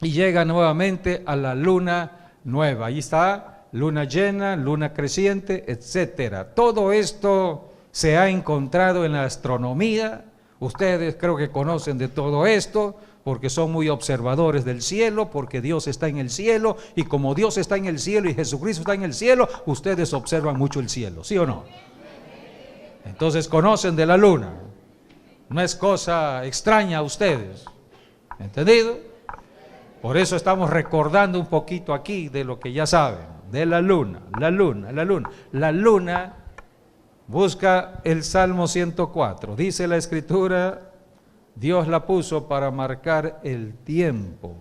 llega nuevamente a la luna nueva. Ahí está, luna llena, luna creciente, etcétera. Todo esto se ha encontrado en la astronomía. Ustedes creo que conocen de todo esto, porque son muy observadores del cielo, porque Dios está en el cielo, y como Dios está en el cielo y Jesucristo está en el cielo, ustedes observan mucho el cielo, ¿sí o no? Entonces conocen de la luna. No es cosa extraña a ustedes, ¿entendido? Por eso estamos recordando un poquito aquí de lo que ya saben, de la luna, la luna, la luna. La luna, busca el Salmo 104, dice la Escritura, Dios la puso para marcar el tiempo.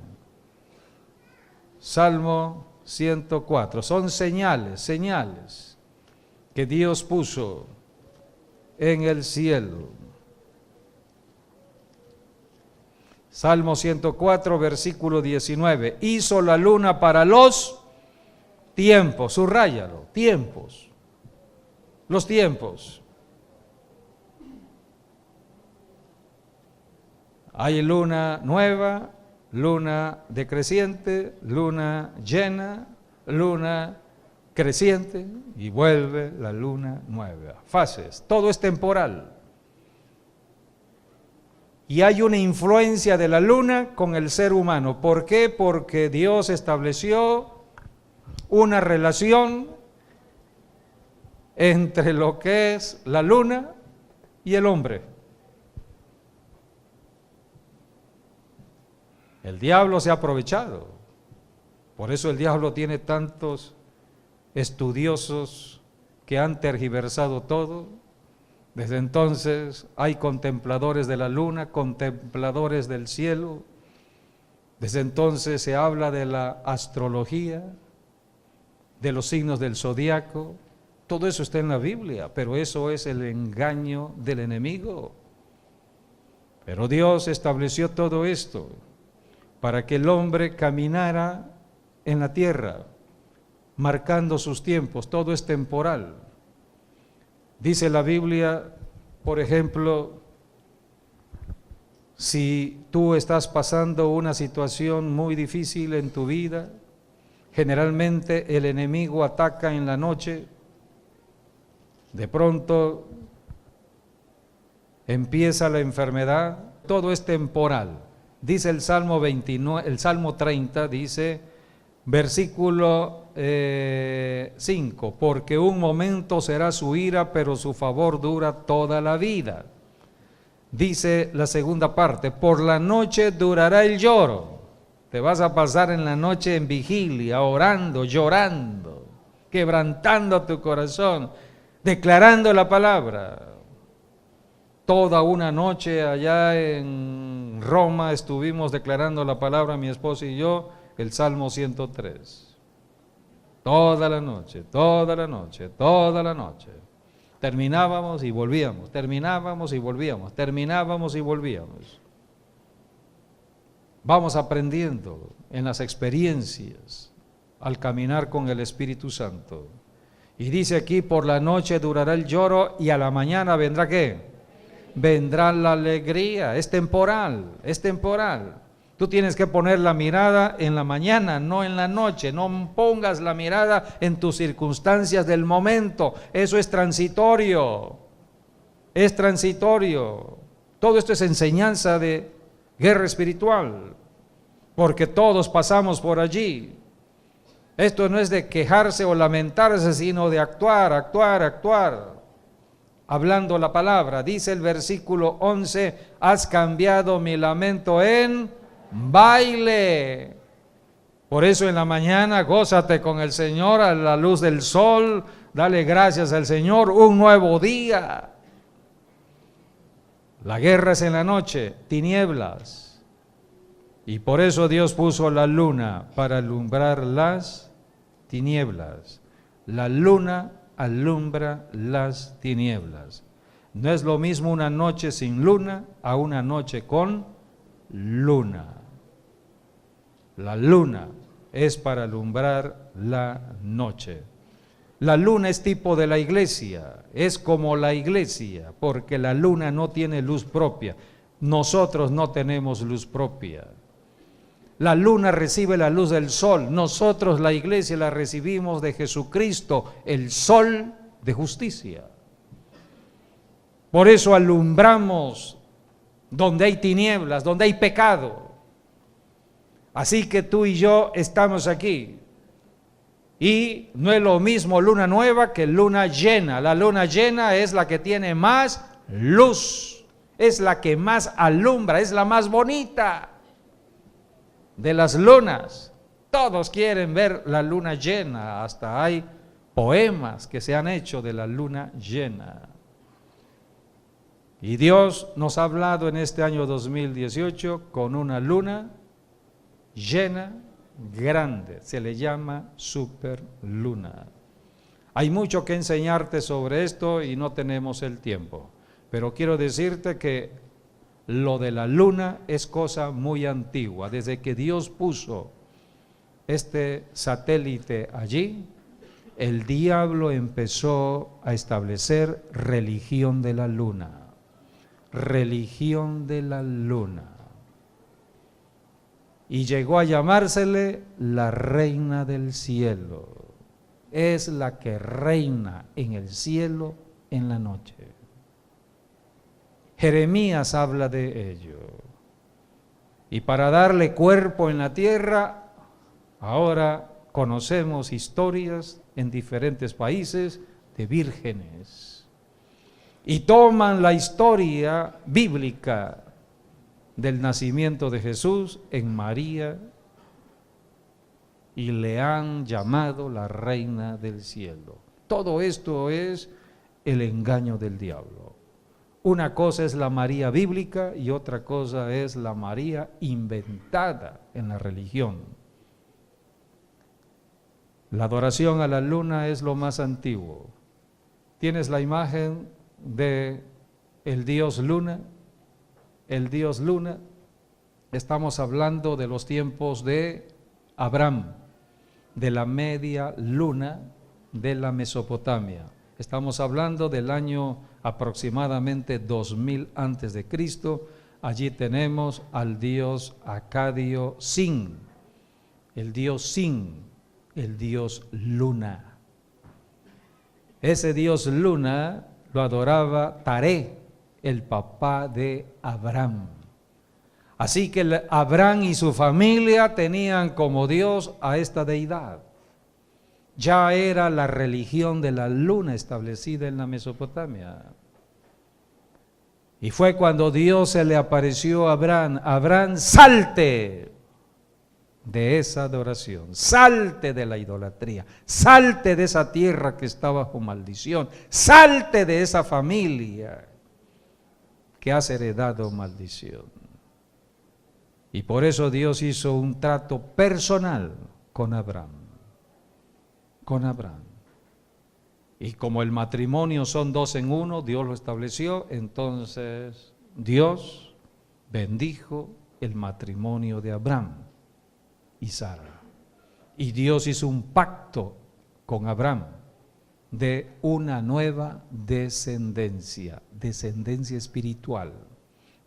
Salmo 104, son señales que Dios puso en el cielo. Salmo 104, versículo 19, hizo la luna para los tiempos, subráyalo, tiempos, los tiempos. Hay luna nueva, luna decreciente, luna llena, luna creciente y vuelve la luna nueva. Fases, todo es temporal. Y hay una influencia de la luna con el ser humano. ¿Por qué? Porque Dios estableció una relación entre lo que es la luna y el hombre. El diablo se ha aprovechado. Por eso el diablo tiene tantos estudiosos que han tergiversado todo. Desde entonces hay contempladores de la luna, contempladores del cielo. Desde entonces se habla de la astrología, de los signos del zodiaco. Todo eso está en la Biblia, pero eso es el engaño del enemigo. Pero Dios estableció todo esto para que el hombre caminara en la tierra, marcando sus tiempos. Todo es temporal. Dice la Biblia, por ejemplo, si tú estás pasando una situación muy difícil en tu vida, generalmente el enemigo ataca en la noche, de pronto empieza la enfermedad, todo es temporal. Dice el Salmo 29, el Salmo 30, dice, versículo 5, porque un momento será su ira, pero su favor dura toda la vida. Dice la segunda parte, por la noche durará el lloro. Te vas a pasar en la noche en vigilia, orando, llorando, quebrantando tu corazón, declarando la palabra. Toda una noche allá en Roma estuvimos declarando la palabra, mi esposa y yo, el Salmo 103. Toda la noche, toda la noche, toda la noche. Terminábamos y volvíamos, terminábamos y volvíamos, terminábamos y volvíamos. Vamos aprendiendo en las experiencias al caminar con el Espíritu Santo. Y dice aquí, por la noche durará el lloro y a la mañana vendrá ¿qué? Vendrá la alegría. Es temporal, es temporal. Tú tienes que poner la mirada en la mañana, no en la noche. No pongas la mirada en tus circunstancias del momento. Eso es transitorio. Es transitorio. Todo esto es enseñanza de guerra espiritual, porque todos pasamos por allí. Esto no es de quejarse o lamentarse, sino de actuar, actuar, actuar. Hablando la palabra, dice el versículo 11, has cambiado mi lamento en baile. Por eso en la mañana gózate con el Señor a la luz del sol, dale gracias al Señor, un nuevo día. La guerra es en la noche, tinieblas. Y por eso Dios puso la luna para alumbrar las tinieblas. La luna alumbra las tinieblas. No es lo mismo una noche sin luna a una noche con luna. La luna es para alumbrar la noche. La luna es tipo de la iglesia, es como la iglesia, porque la luna no tiene luz propia. Nosotros no tenemos luz propia. La luna recibe la luz del sol. Nosotros, la iglesia, la recibimos de Jesucristo, el sol de justicia. Por eso alumbramos donde hay tinieblas, donde hay pecado. Así que tú y yo estamos aquí. Y no es lo mismo luna nueva que luna llena. La luna llena es la que tiene más luz, es la que más alumbra, es la más bonita de las lunas. Todos quieren ver la luna llena, hasta hay poemas que se han hecho de la luna llena. Y Dios nos ha hablado en este año 2018 con una luna llena grande, se le llama superluna. Hay mucho que enseñarte sobre esto y no tenemos el tiempo, pero quiero decirte que lo de la luna es cosa muy antigua. Desde que Dios puso este satélite allí, el diablo empezó a establecer religión de la luna. Religión de la luna. Y llegó a llamársele la reina del cielo. Es la que reina en el cielo en la noche. Jeremías habla de ello. Y para darle cuerpo en la tierra, ahora conocemos historias en diferentes países de vírgenes. Y toman la historia bíblica del nacimiento de Jesús en María y le han llamado la reina del cielo. Todo esto es el engaño del diablo. Una cosa es la María bíblica y otra cosa es la María inventada en la religión. La adoración a la luna es lo más antiguo. ¿Tienes la imagen de el dios luna? El dios luna, estamos hablando de los tiempos de Abraham, de la media luna de la Mesopotamia. Estamos hablando del año aproximadamente 2000 antes de Cristo. Allí tenemos al dios acadio Sin, el dios Sin, el dios luna. Ese dios luna lo adoraba Taré, el papá de Abraham. Así que Abraham y su familia tenían como Dios a esta deidad. Ya era la religión de la luna establecida en la Mesopotamia. Y fue cuando Dios se le apareció a Abraham: Abraham, salte de esa adoración, salte de la idolatría, salte de esa tierra que está bajo maldición, salte de esa familia que has heredado maldición. Y por eso Dios hizo un trato personal con Abraham. Con Abraham. Y como el matrimonio son 2 en 1, Dios lo estableció, entonces Dios bendijo el matrimonio de Abraham y Sara. Y Dios hizo un pacto con Abraham de una nueva descendencia, descendencia espiritual,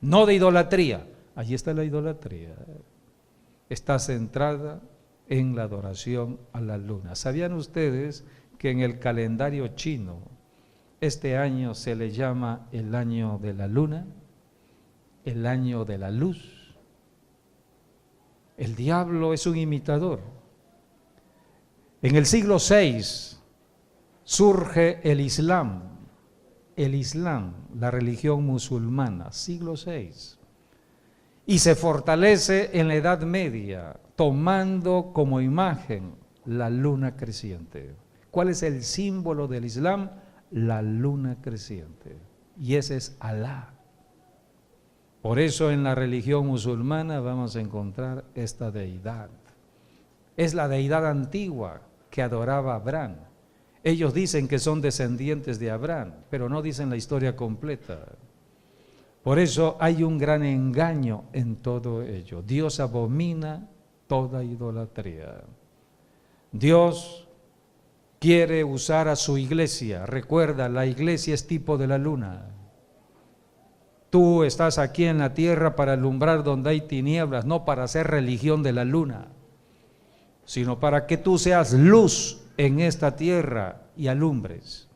no de idolatría. Allí está la idolatría, está centrada en la adoración a la luna. ¿Sabían ustedes que en el calendario chino este año se le llama el año de la luna, el año de la luz? El diablo es un imitador. En el siglo VI surge el Islam, la religión musulmana, siglo VI, y se fortalece en la Edad Media, tomando como imagen la luna creciente. ¿Cuál es el símbolo del Islam? La luna creciente, y ese es Alá. Por eso en la religión musulmana vamos a encontrar esta deidad. Es la deidad antigua que adoraba Abraham. Ellos dicen que son descendientes de Abraham, pero no dicen la historia completa. Por eso hay un gran engaño en todo ello. Dios abomina toda idolatría. Dios quiere usar a su iglesia. Recuerda, la iglesia es tipo de la luna. Tú estás aquí en la tierra para alumbrar donde hay tinieblas, no para hacer religión de la luna, sino para que tú seas luz en esta tierra y alumbres.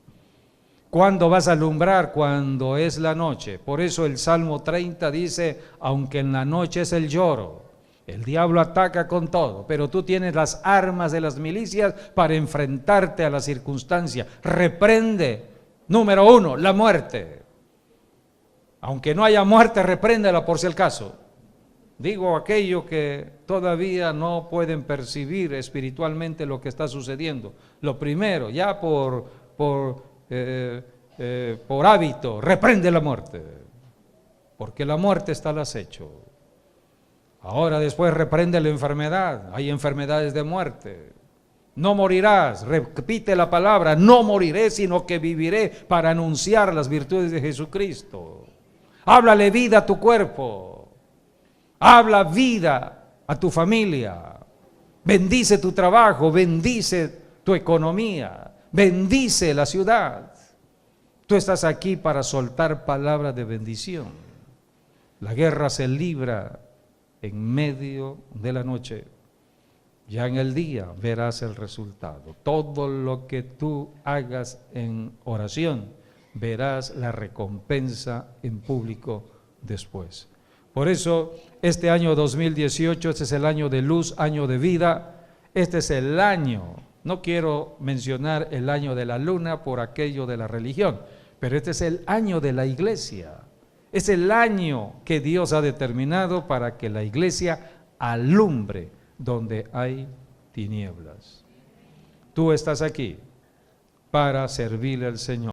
¿Cuándo vas a alumbrar? Cuando es la noche. Por eso el Salmo 30 dice, aunque en la noche es el lloro, el diablo ataca con todo, pero tú tienes las armas de las milicias para enfrentarte a la circunstancia. Reprende, número 1, la muerte. Aunque no haya muerte, repréndela por si el caso. Digo aquello que todavía no pueden percibir espiritualmente lo que está sucediendo. Lo primero, ya por hábito, reprende la muerte, porque la muerte está al acecho. Ahora después reprende la enfermedad, hay enfermedades de muerte. No morirás, repite la palabra, no moriré, sino que viviré para anunciar las virtudes de Jesucristo. Háblale vida a tu cuerpo, habla vida a tu familia, bendice tu trabajo, bendice tu economía, bendice la ciudad. Tú estás aquí para soltar palabras de bendición. La guerra se libra en medio de la noche. Ya en el día verás el resultado. Todo lo que tú hagas en oración, verás la recompensa en público después. Por eso, este año 2018, este es el año de luz, año de vida. Este es el año, no quiero mencionar el año de la luna por aquello de la religión, pero este es el año de la iglesia. Es el año que Dios ha determinado para que la iglesia alumbre donde hay tinieblas. Tú estás aquí para servirle al Señor.